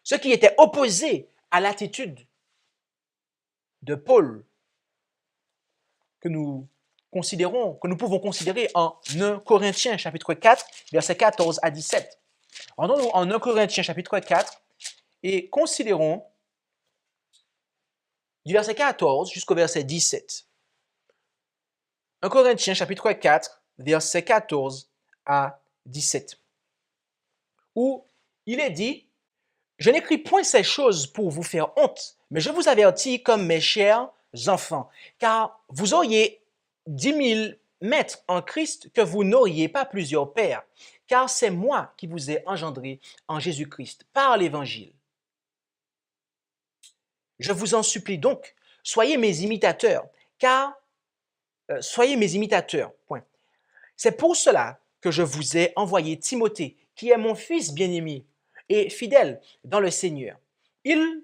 Speaker 2: Ce qui était opposé à l'attitude de Paul que nous pouvons considérer en 1 Corinthiens chapitre 4, versets 14 à 17. Rendons-nous en 1 Corinthiens chapitre 4 et considérons du verset 14 jusqu'au verset 17. 1 Corinthiens chapitre 4, verset 14 à 17. Où il est dit, « Je n'écris point ces choses pour vous faire honte, mais je vous avertis comme mes chers enfants, car vous auriez 10 000 maîtres en Christ que vous n'auriez pas plusieurs pères, car c'est moi qui vous ai engendré en Jésus-Christ par l'Évangile. Je vous en supplie donc, soyez mes imitateurs, car soyez mes imitateurs. Point. C'est pour cela que je vous ai envoyé Timothée, qui est mon fils bien-aimé et fidèle dans le Seigneur. Il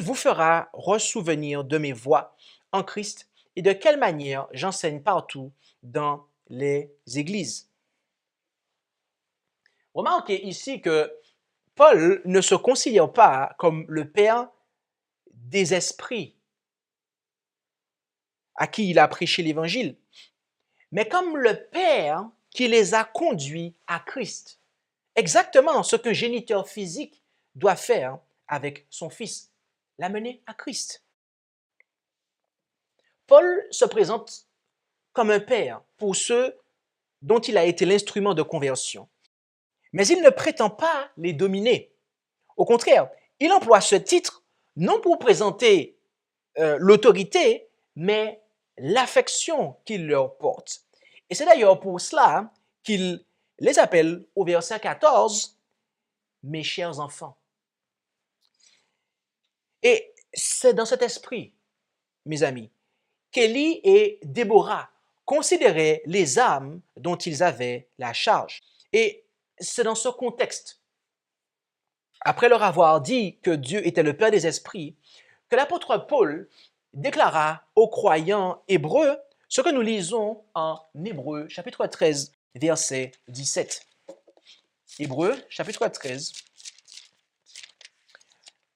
Speaker 2: vous fera ressouvenir de mes voies en Christ et de quelle manière j'enseigne partout dans les églises. Remarquez ici que Paul ne se considère pas comme le père des esprits à qui il a prêché l'évangile, mais comme le père qui les a conduits à Christ. Exactement ce qu'un géniteur physique doit faire avec son fils, l'amener à Christ. Paul se présente comme un père pour ceux dont il a été l'instrument de conversion. Mais il ne prétend pas les dominer. Au contraire, il emploie ce titre non pour présenter l'autorité, mais l'affection qu'il leur porte. Et c'est d'ailleurs pour cela qu'il les appelle au verset 14, « Mes chers enfants ». Et c'est dans cet esprit, mes amis, qu'Élie et Déborah considéraient les âmes dont ils avaient la charge. Et c'est dans ce contexte, après leur avoir dit que Dieu était le Père des esprits, que l'apôtre Paul déclara aux croyants hébreux ce que nous lisons en Hébreux, chapitre 13, verset 17. Hébreux, chapitre 13.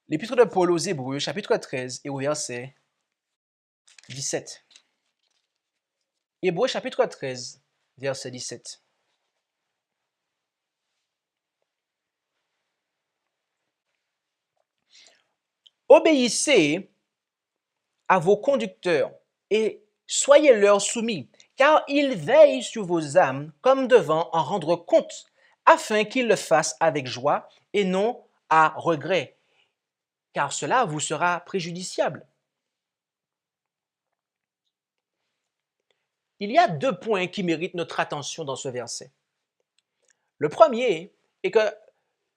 Speaker 2: L'épître de Paul aux Hébreux, chapitre 13 et au verset 17. Hébreux, chapitre 13, verset 17. Obéissez à vos conducteurs et soyez-leur soumis, car ils veillent sur vos âmes comme devant en rendre compte, afin qu'ils le fassent avec joie et non à regret, car cela vous sera préjudiciable. Il y a 2 points qui méritent notre attention dans ce verset. Le premier est que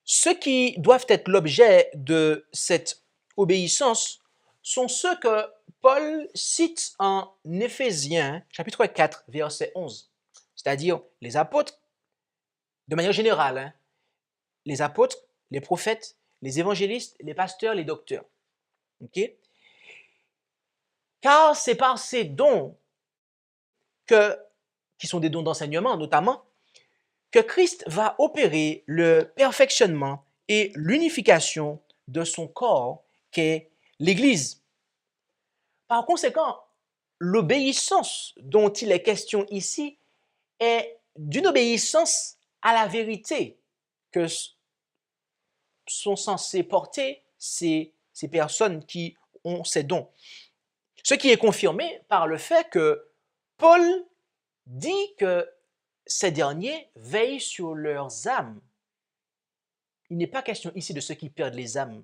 Speaker 2: ceux qui doivent être l'objet de cette obéissance sont ceux que Paul cite en Éphésiens, chapitre 4, verset 11, c'est-à-dire les apôtres, de manière générale, les apôtres, les prophètes, les évangélistes, les pasteurs, les docteurs. Okay? Car c'est par ces dons, qui sont des dons d'enseignement notamment, que Christ va opérer le perfectionnement et l'unification de son corps qu'est l'Église. Par conséquent, l'obéissance dont il est question ici est d'une obéissance à la vérité que sont censées porter ces personnes qui ont ces dons. Ce qui est confirmé par le fait que Paul dit que ces derniers veillent sur leurs âmes. Il n'est pas question ici de ceux qui perdent les âmes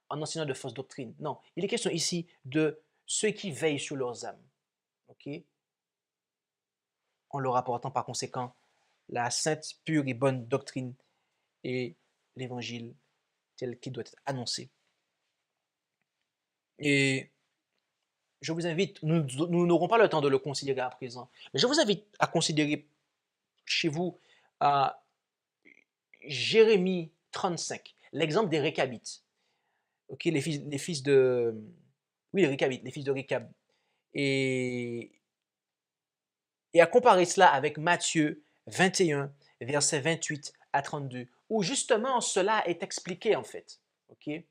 Speaker 2: en enseignant de fausses doctrines. Non, il est question ici de ceux qui veillent sur leurs âmes. Okay? En leur apportant par conséquent la sainte, pure et bonne doctrine et l'évangile tel qu'il doit être annoncé. Et je vous invite, nous n'aurons pas le temps de le considérer à présent, mais je vous invite à considérer chez vous Jérémie 35, l'exemple des Récabites. Okay, les fils de... Oui, les Récabites, les fils de Récab. Et à comparer cela avec Matthieu 21, versets 28 à 32, où justement cela est expliqué en fait. Okay?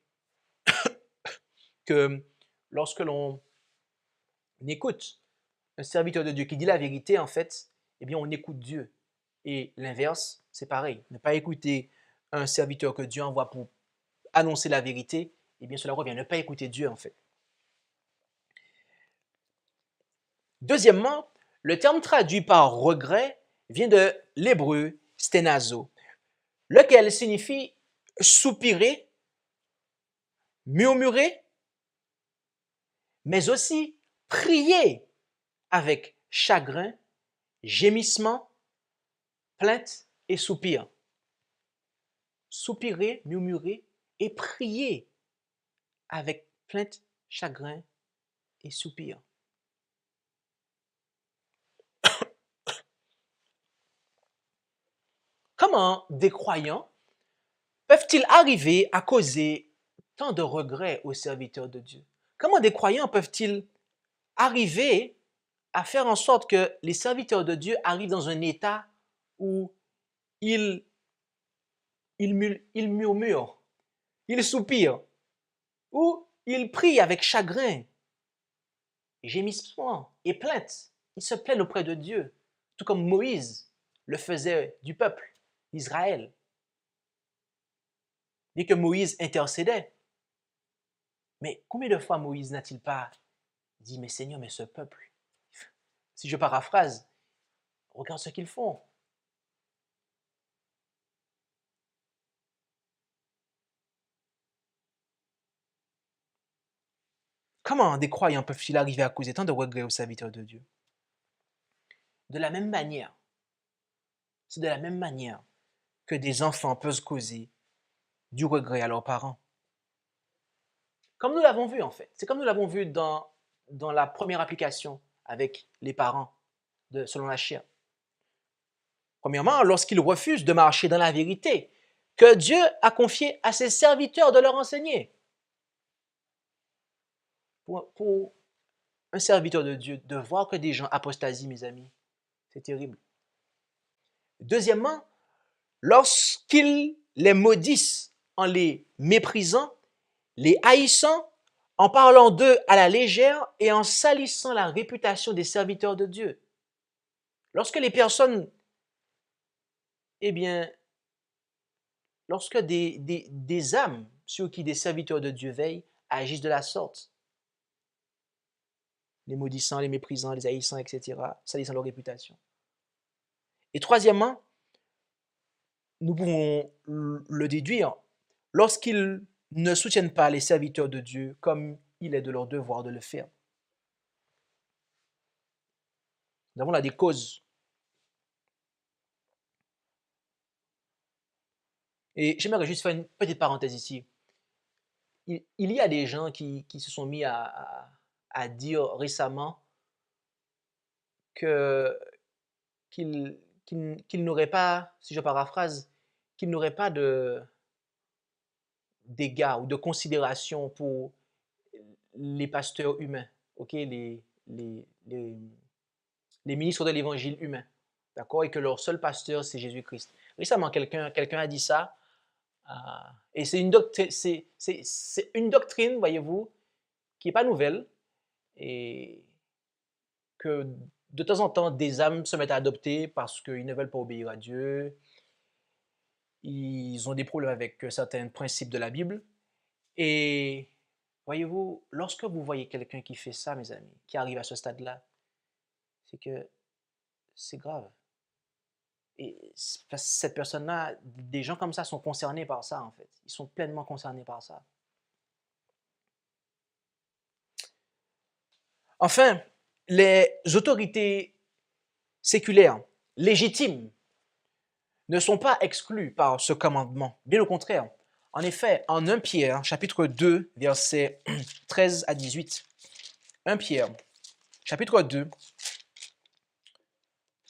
Speaker 2: Que lorsque l'on écoute un serviteur de Dieu qui dit la vérité, en fait, eh bien on écoute Dieu. Et l'inverse, c'est pareil. Ne pas écouter un serviteur que Dieu envoie pour annoncer la vérité, eh bien cela revient. Ne pas écouter Dieu, en fait. Deuxièmement, le terme traduit par regret vient de l'hébreu sténazo, lequel signifie soupirer, murmurer, mais aussi prier avec chagrin, gémissement, plainte et soupir. Soupirer, murmurer et prier avec plainte, chagrin et soupir. Comment des croyants peuvent-ils arriver à causer tant de regrets aux serviteurs de Dieu? Comment des croyants peuvent-ils arriver à faire en sorte que les serviteurs de Dieu arrivent dans un état où ils murmurent, ils soupirent, où ils prient avec chagrin, gémissement et plainte. Ils se plaignent auprès de Dieu, tout comme Moïse le faisait du peuple d'Israël. Dès que Moïse intercédait, mais combien de fois Moïse n'a-t-il pas dit, mais Seigneur, mais ce peuple, si je paraphrase, regarde ce qu'ils font. Comment des croyants peuvent-ils arriver à causer tant de regrets aux serviteurs de Dieu? De la même manière, c'est de la même manière que des enfants peuvent causer du regret à leurs parents. Comme nous l'avons vu en fait, c'est comme nous l'avons vu dans la première application avec les parents selon la chair. Premièrement, lorsqu'ils refusent de marcher dans la vérité que Dieu a confiée à ses serviteurs de leur enseigner. Pour un serviteur de Dieu, de voir que des gens apostasient, mes amis, c'est terrible. Deuxièmement, lorsqu'ils les maudissent en les méprisant, les haïssant, en parlant d'eux à la légère et en salissant la réputation des serviteurs de Dieu. Lorsque les personnes, lorsque des âmes sur qui des serviteurs de Dieu veillent agissent de la sorte, les maudissant, les méprisant, les haïssant, etc., salissant leur réputation. Et troisièmement, nous pouvons le déduire lorsqu'ils ne soutiennent pas les serviteurs de Dieu comme il est de leur devoir de le faire. Nous avons là des causes. Et j'aimerais juste faire une petite parenthèse ici. Il y a des gens qui se sont mis à dire récemment qu'ils n'auraient pas, si je paraphrase, qu'ils n'auraient pas d'égard ou de considération pour les pasteurs humains, les ministres de l'évangile humain, d'accord, et que leur seul pasteur, c'est Jésus-Christ. Récemment, quelqu'un a dit ça, et c'est une doctrine, voyez-vous, qui n'est pas nouvelle, et que de temps en temps, des âmes se mettent à adopter parce qu'ils ne veulent pas obéir à Dieu, ils ont des problèmes avec certains principes de la Bible, et voyez-vous, lorsque vous voyez quelqu'un qui fait ça, mes amis, qui arrive à ce stade-là, c'est que c'est grave. Et cette personne-là, des gens comme ça sont concernés par ça, en fait. Ils sont pleinement concernés par ça. Enfin, les autorités séculaires, légitimes, ne sont pas exclues par ce commandement. Bien au contraire. En effet, en 1 Pierre, chapitre 2, versets 13 à 18. 1 Pierre, chapitre 2.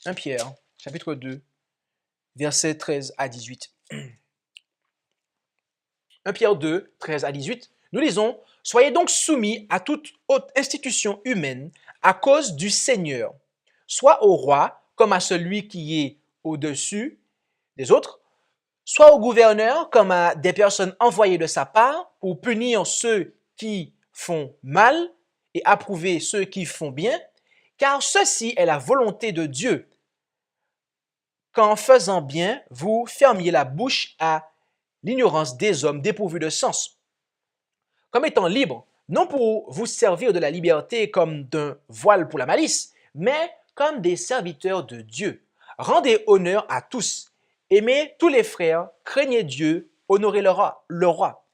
Speaker 2: 1 Pierre, chapitre 2, versets 13 à 18. 1 Pierre 2, 13 à 18, nous lisons « Soyez donc soumis à toute haute institution humaine à cause du Seigneur, soit au roi comme à celui qui est au-dessus des autres, soit au gouverneur comme à des personnes envoyées de sa part pour punir ceux qui font mal et approuver ceux qui font bien, car ceci est la volonté de Dieu, qu'en faisant bien, vous fermiez la bouche à l'ignorance des hommes dépourvus de sens, comme étant libres, non pour vous servir de la liberté comme d'un voile pour la malice, mais comme des serviteurs de Dieu. Rendez honneur à tous, aimez tous les frères, craignez Dieu, honorez le roi.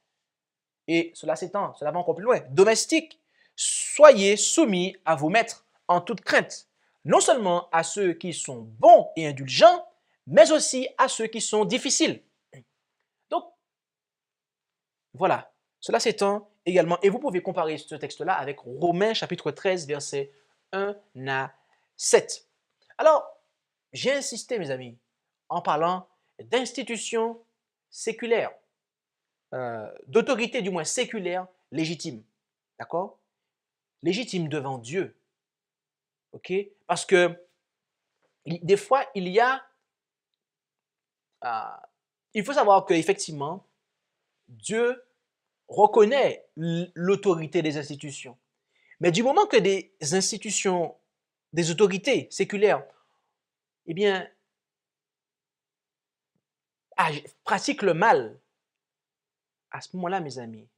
Speaker 2: Et cela s'étend, cela va encore plus loin. Domestiques, soyez soumis à vos maîtres en toute crainte, non seulement à ceux qui sont bons et indulgents, mais aussi à ceux qui sont difficiles. Donc, voilà, cela s'étend également, et vous pouvez comparer ce texte-là avec Romains chapitre 13, versets 1 à 7. Alors, j'ai insisté, mes amis, en parlant d'institutions séculaires, d'autorités du moins séculaires légitimes. D'accord? Légitimes devant Dieu. OK? Parce que des fois, il faut savoir qu'effectivement, Dieu reconnaît l'autorité des institutions. Mais du moment que des institutions, des autorités séculaires, eh bien, pratiquent le mal, à ce moment-là, mes amis,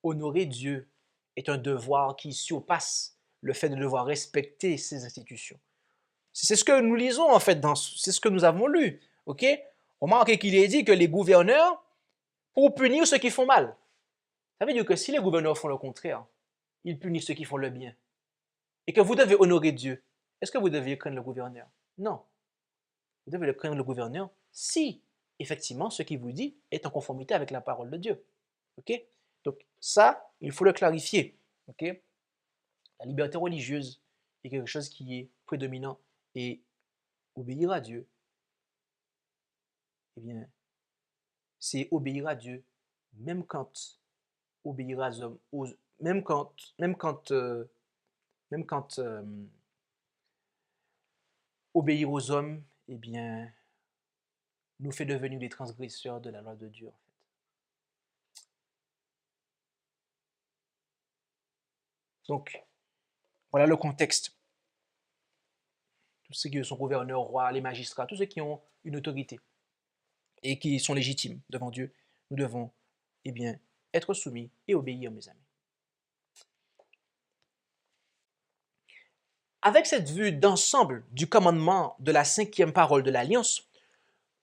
Speaker 2: honorer Dieu est un devoir qui surpasse le fait de devoir respecter ces institutions. C'est ce que nous lisons, en fait, c'est ce que nous avons lu. OK? Remarquez qu'il est dit que les gouverneurs, pour punir ceux qui font mal. Ça veut dire que si les gouverneurs font le contraire, ils punissent ceux qui font le bien. Et que vous devez honorer Dieu. Est-ce que vous devez craindre le gouverneur? Non. Vous devez craindre le gouverneur si, effectivement, ce qu'il vous dit est en conformité avec la parole de Dieu. OK? Donc, ça, il faut le clarifier. OK? La liberté religieuse est quelque chose qui est prédominant et obéir à Dieu, eh bien, c'est obéir à Dieu, même quand obéir aux hommes, même quand obéir aux hommes, eh bien, nous fait devenir des transgresseurs de la loi de Dieu, en fait. Donc, voilà le contexte. Tous ceux qui sont gouverneurs, rois, les magistrats, tous ceux qui ont une autorité et qui sont légitimes devant Dieu, nous devons, eh bien, être soumis et obéir, mes amis. Avec cette vue d'ensemble du commandement de la cinquième parole de l'Alliance,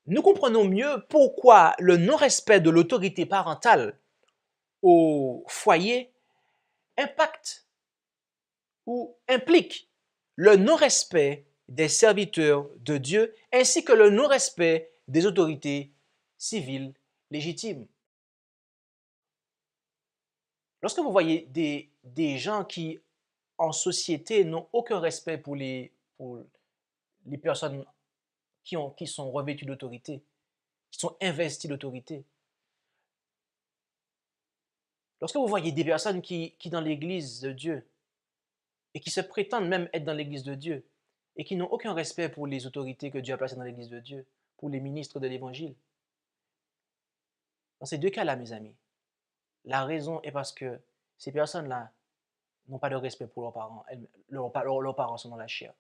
Speaker 2: nous comprenons mieux pourquoi le non-respect de l'autorité parentale au foyer impacte ou implique le non-respect des serviteurs de Dieu ainsi que le non-respect des autorités civiles légitimes. Lorsque vous voyez des gens qui, en société, n'ont aucun respect pour les personnes qui sont revêtues d'autorité, qui sont investies d'autorité, lorsque vous voyez des personnes qui dans l'église de Dieu, et qui se prétendent même être dans l'église de Dieu, et qui n'ont aucun respect pour les autorités que Dieu a placées dans l'église de Dieu, pour les ministres de l'évangile, dans ces deux cas-là, mes amis, la raison est parce que ces personnes-là n'ont pas de respect pour leurs parents. Leurs parents sont dans la chair.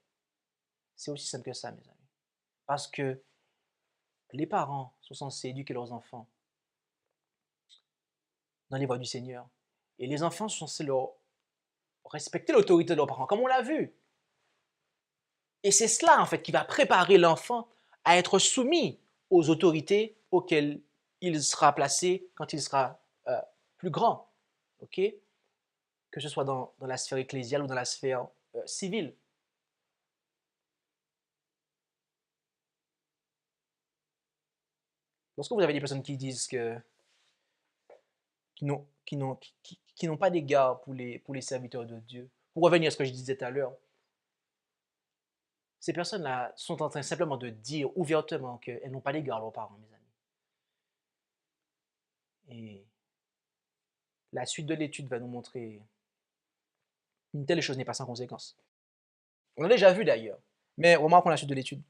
Speaker 2: C'est aussi simple que ça, mes amis. Parce que les parents sont censés éduquer leurs enfants dans les voies du Seigneur. Et les enfants sont censés respecter l'autorité de leurs parents, comme on l'a vu. Et c'est cela, en fait, qui va préparer l'enfant à être soumis aux autorités auxquelles il sera placé quand il sera plus grand. OK? Que ce soit dans la sphère ecclésiale ou dans la sphère civile. Lorsque vous avez des personnes qui disent qui n'ont pas d'égard pour les serviteurs de Dieu, pour revenir à ce que je disais tout à l'heure, ces personnes-là sont en train simplement de dire ouvertement qu'elles n'ont pas d'égard à leurs parents, mes amis. Et la suite de l'étude va nous montrer qu'une telle chose n'est pas sans conséquence. On l'a déjà vu d'ailleurs, mais remarquons la suite de l'étude.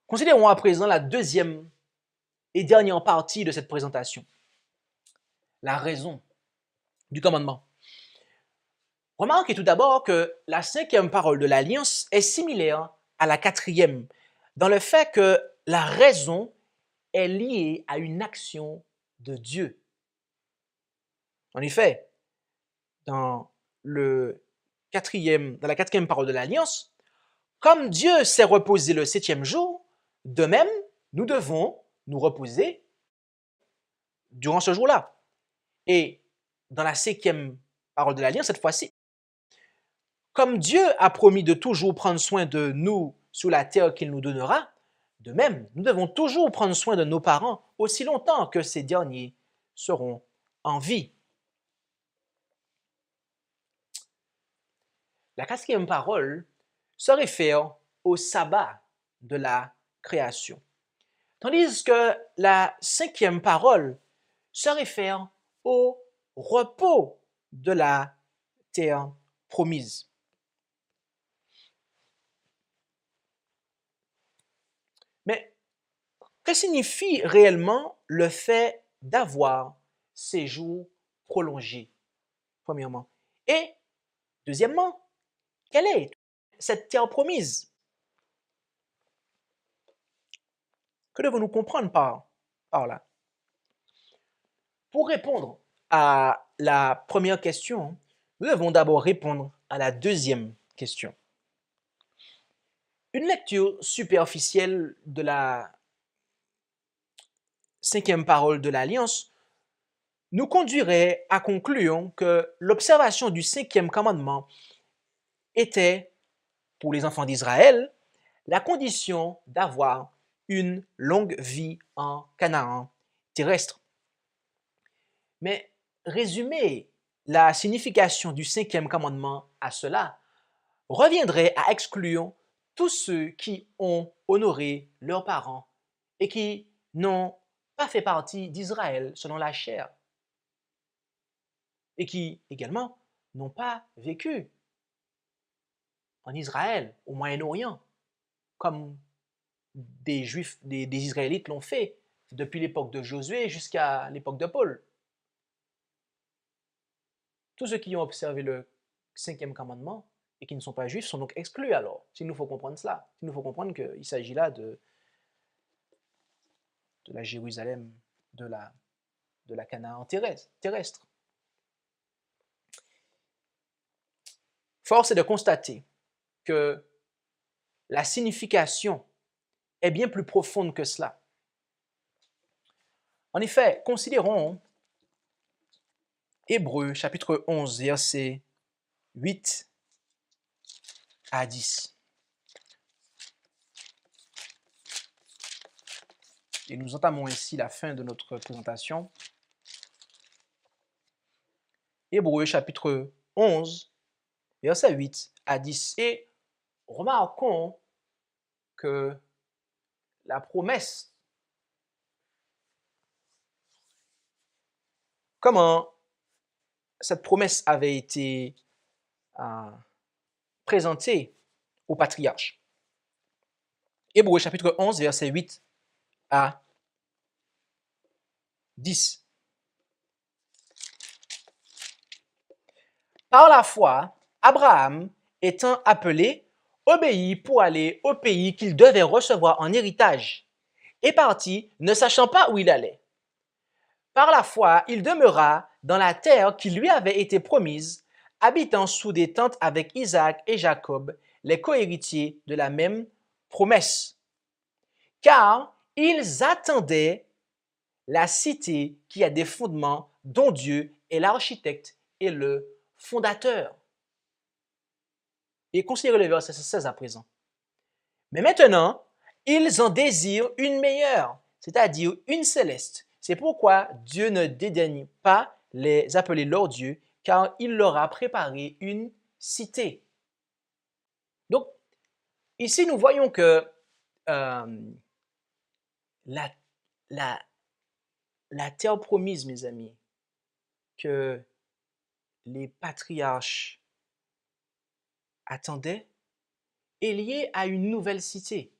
Speaker 2: Considérons à présent la deuxième et dernière partie de cette présentation. La raison du commandement. Remarquez tout d'abord que la cinquième parole de l'Alliance est similaire à la quatrième, dans le fait que la raison est liée à une action de Dieu. En effet, dans la quatrième parole de l'Alliance, comme Dieu s'est reposé le septième jour, de même, nous devons nous reposer durant ce jour-là. Et dans la cinquième parole de l'Alliance, cette fois-ci, comme Dieu a promis de toujours prendre soin de nous sur la terre qu'il nous donnera, de même, nous devons toujours prendre soin de nos parents aussi longtemps que ces derniers seront en vie. La quatrième parole se réfère au sabbat de la création, tandis que la cinquième parole se réfère au repos de la terre promise. Mais que signifie réellement le fait d'avoir ces jours prolongés, premièrement? Et deuxièmement, quelle est cette terre promise? Que devons-nous comprendre par là? Pour répondre à la première question, nous devons d'abord répondre à la deuxième question. Une lecture superficielle de la cinquième parole de l'Alliance nous conduirait à conclure que l'observation du cinquième commandement était, pour les enfants d'Israël, la condition d'avoir une longue vie en Canaan terrestre. Mais résumer la signification du cinquième commandement à cela reviendrait à exclure tous ceux qui ont honoré leurs parents et qui n'ont pas fait partie d'Israël selon la chair et qui également n'ont pas vécu en Israël, au Moyen-Orient, comme des Juifs, des Israélites l'ont fait depuis l'époque de Josué jusqu'à l'époque de Paul. Tous ceux qui ont observé le cinquième commandement et qui ne sont pas juifs sont donc exclus alors. Il nous faut comprendre cela. Il nous faut comprendre qu'il s'agit là de la Jérusalem, de la Canaan terrestre. Force est de constater que la signification est bien plus profonde que cela. En effet, considérons Hébreux chapitre 11, versets 8 à 10. Et nous entamons ici la fin de notre présentation. Hébreux chapitre 11, versets 8 à 10. Et remarquons que la promesse, comment cette promesse avait été présentée aux patriarches. Hébreux chapitre 11, versets 8 à 10. Par la foi, Abraham, étant appelé, obéit pour aller au pays qu'il devait recevoir en héritage, et partit, ne sachant pas où il allait. Par la foi, il demeura dans la terre qui lui avait été promise, habitant sous des tentes avec Isaac et Jacob, les cohéritiers de la même promesse. Car ils attendaient la cité qui a des fondements, dont Dieu est l'architecte et le fondateur. Et considérez le verset 16 à présent. Mais maintenant, ils en désirent une meilleure, c'est-à-dire une céleste. C'est pourquoi Dieu ne dédaigne pas les appeler leur Dieu, car il leur a préparé une cité. Donc, ici, nous voyons que la terre promise, mes amis, que les patriarches attendaient, est liée à une nouvelle cité.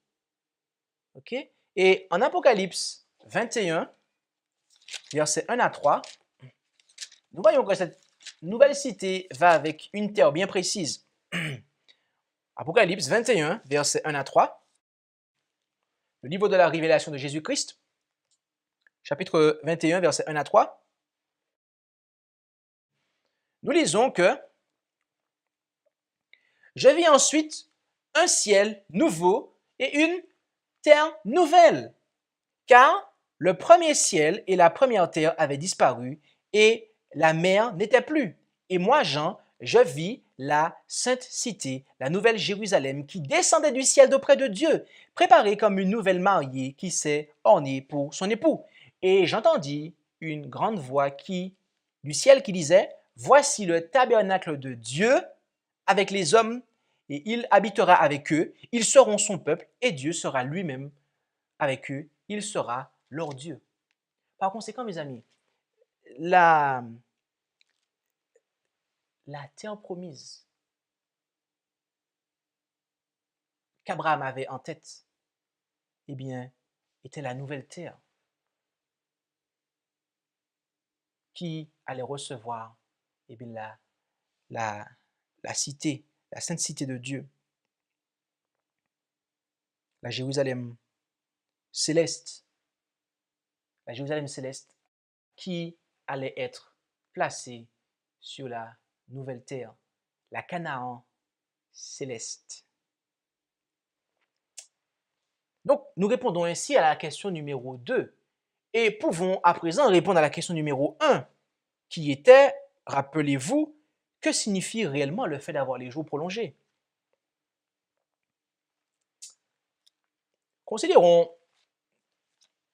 Speaker 2: OK? Et en Apocalypse 21, versets 1 à 3, nous voyons que cette nouvelle cité va avec une terre bien précise. Apocalypse 21, versets 1 à 3, le livre de la révélation de Jésus-Christ, chapitre 21, versets 1 à 3, nous lisons que « Je vis ensuite un ciel nouveau et une terre nouvelle, car le premier ciel et la première terre avaient disparu et la mer n'était plus. Et moi, Jean, je vis la sainte cité, la nouvelle Jérusalem, qui descendait du ciel d'auprès de Dieu, préparée comme une nouvelle mariée qui s'est ornée pour son époux. Et j'entendis une grande voix qui du ciel qui disait, « Voici le tabernacle de Dieu avec les hommes, et il habitera avec eux. Ils seront son peuple, et Dieu sera lui-même avec eux. Il sera leur Dieu. » Par conséquent, mes amis, la terre promise qu'Abraham avait en tête, eh bien, était la nouvelle terre qui allait recevoir eh bien, la cité, la sainte cité de Dieu, la Jérusalem céleste, la Jérusalem céleste qui allait être placée sur la nouvelle terre, la Canaan céleste. Donc, nous répondons ainsi à la question numéro 2 et pouvons à présent répondre à la question numéro 1 qui était, rappelez-vous, que signifie réellement le fait d'avoir les jours prolongés? Considérons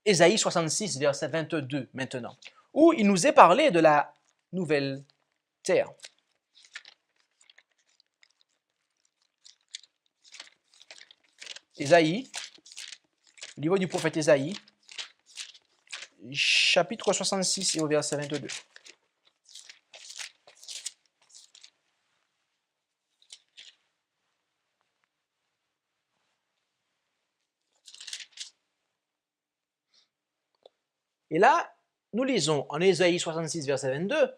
Speaker 2: Ésaïe 66, verset 22 maintenant, où il nous est parlé de la nouvelle terre. Ésaïe, livre du prophète Ésaïe, chapitre 66 et au verset 22. Et là, nous lisons en Ésaïe 66, verset 22,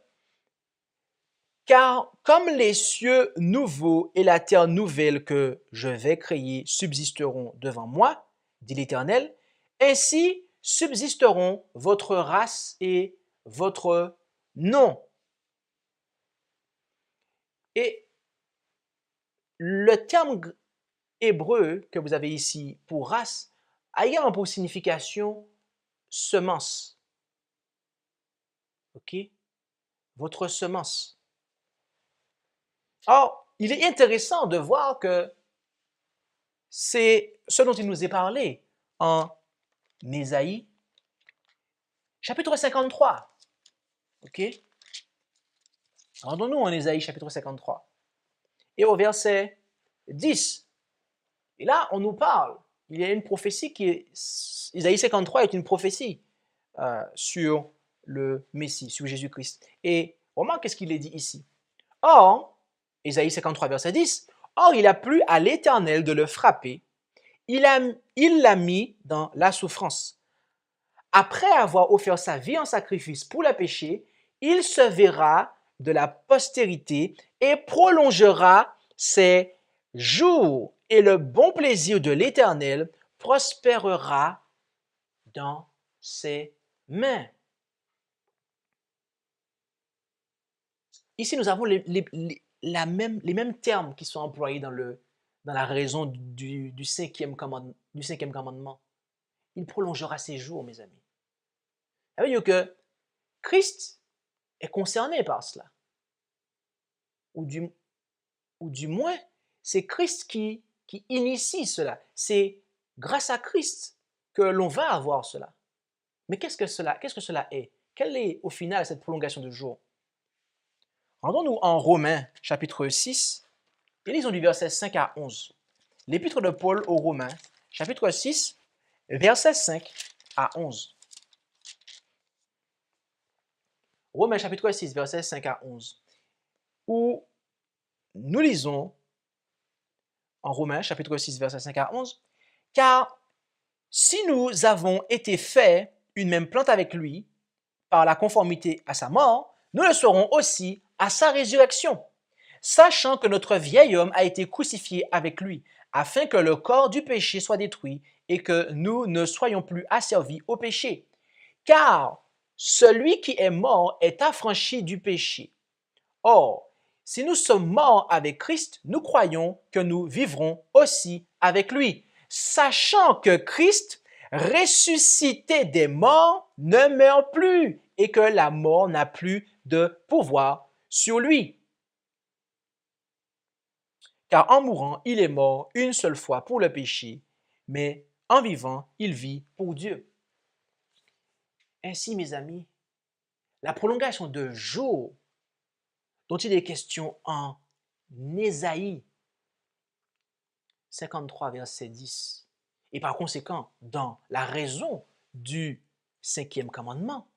Speaker 2: « Car comme les cieux nouveaux et la terre nouvelle que je vais créer subsisteront devant moi, dit l'Éternel, ainsi subsisteront votre race et votre nom. » Et le terme hébreu que vous avez ici pour race a également pour signification semence. OK? Votre semence. Or, il est intéressant de voir que c'est ce dont il nous est parlé en Ésaïe, chapitre 53. OK? Rendons-nous en Ésaïe, chapitre 53. Et au verset 10. Et là, on nous parle. Il y a une prophétie qui est... Ésaïe 53 est une prophétie sur le Messie, sur Jésus-Christ. Et remarque ce qu'il est dit ici. Or, Ésaïe 53, verset 10, « Or, il a plu à l'Éternel de le frapper. Il l'a mis dans la souffrance. Après avoir offert sa vie en sacrifice pour le péché, il se verra de la postérité et prolongera ses jours. Et le bon plaisir de l'Éternel prospérera dans ses mains. » Ici, nous avons les mêmes termes qui sont employés dans la raison du cinquième commandement. Il prolongera ses jours, mes amis. Ça veut dire que Christ est concerné par cela. Ou du moins, c'est Christ qui initie cela. C'est grâce à Christ que l'on va avoir cela. Mais qu'est-ce que cela est? Quelle est au final cette prolongation de jours? Rendons-nous en Romains, chapitre 6, et lisons du verset 5 à 11. L'épître de Paul aux Romains, chapitre 6, verset 5 à 11. Romains, chapitre 6, verset 5 à 11, où nous lisons en Romains, chapitre 6, verset 5 à 11, « Car si nous avons été faits une même plante avec lui, par la conformité à sa mort, nous le serons aussi à sa résurrection, sachant que notre vieil homme a été crucifié avec lui, afin que le corps du péché soit détruit et que nous ne soyons plus asservis au péché. Car celui qui est mort est affranchi du péché. Or, si nous sommes morts avec Christ, nous croyons que nous vivrons aussi avec lui, sachant que Christ, ressuscité des morts, ne meurt plus et que la mort n'a plus de pouvoir sur lui. Car en mourant, il est mort une seule fois pour le péché, mais en vivant, il vit pour Dieu. » Ainsi, mes amis, la prolongation de jours dont il est question en Ésaïe 53, verset 10. Et par conséquent, dans la raison du 5e commandement,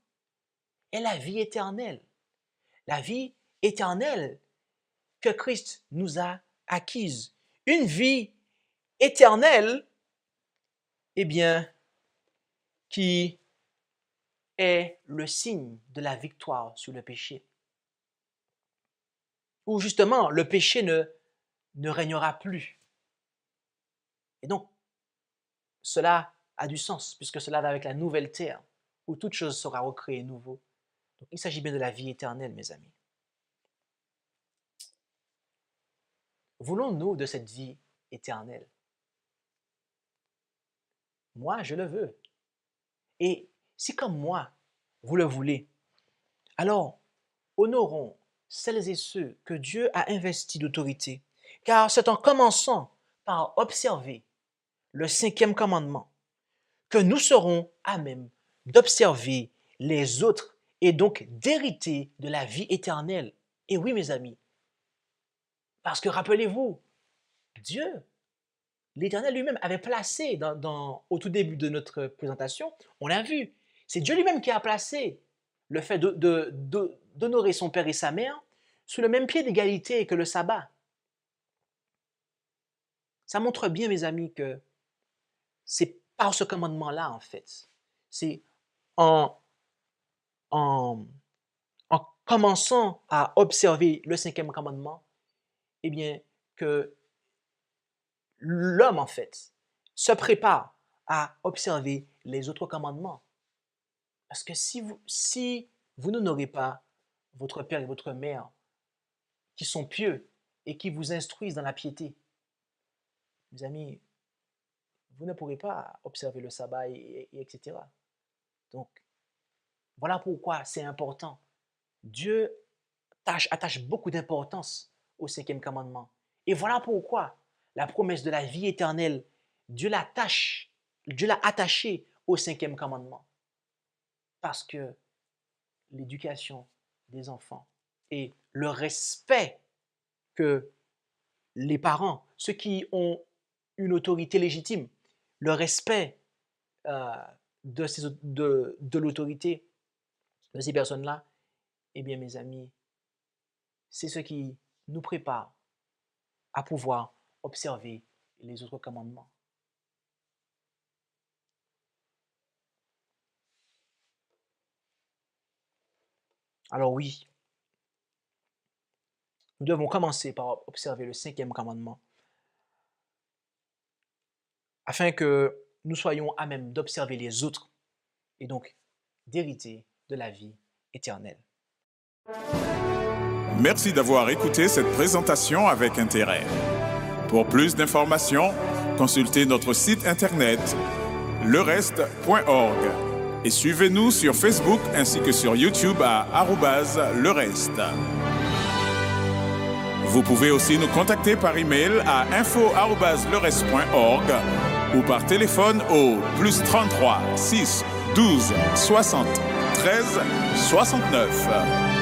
Speaker 2: est la vie éternelle. La vie éternelle que Christ nous a acquise. Une vie éternelle, eh bien, qui est le signe de la victoire sur le péché. Où justement, le péché ne régnera plus. Et donc, cela a du sens, puisque cela va avec la nouvelle terre, où toute chose sera recréée nouveau. Donc, il s'agit bien de la vie éternelle, mes amis. Voulons-nous de cette vie éternelle? Moi, je le veux. Et si comme moi, vous le voulez, alors honorons celles et ceux que Dieu a investis d'autorité, car c'est en commençant par observer le 5e commandement que nous serons à même d'observer les autres et donc d'hériter de la vie éternelle. Et oui, mes amis, parce que rappelez-vous, Dieu, l'Éternel lui-même avait placé au tout début de notre présentation, on l'a vu, c'est Dieu lui-même qui a placé le fait d'honorer son père et sa mère sur le même pied d'égalité que le sabbat. Ça montre bien, mes amis, que c'est par ce commandement-là, en fait. C'est en commençant à observer le 5e commandement, eh bien, que l'homme, en fait, se prépare à observer les autres commandements. Parce que si vous n'honorez pas votre père et votre mère, qui sont pieux et qui vous instruisent dans la piété, mes amis, vous ne pourrez pas observer le sabbat, etc. Donc, voilà pourquoi c'est important. Dieu attache beaucoup d'importance au 5e commandement. Et voilà pourquoi la promesse de la vie éternelle, Dieu l'a attachée au 5e commandement. Parce que l'éducation des enfants et le respect que les parents, ceux qui ont une autorité légitime, le respect de l'autorité de ces personnes-là, eh bien, mes amis, c'est ce qui nous prépare à pouvoir observer les autres commandements. Alors oui, nous devons commencer par observer le 5e commandement afin que nous soyons à même d'observer les autres et donc d'hériter de la vie éternelle.
Speaker 1: Merci d'avoir écouté cette présentation avec intérêt. Pour plus d'informations, consultez notre site internet lereste.org et suivez-nous sur Facebook ainsi que sur YouTube à @lereste. Vous pouvez aussi nous contacter par email à info@lereste.org ou par téléphone au +33 6 12 60 13 69.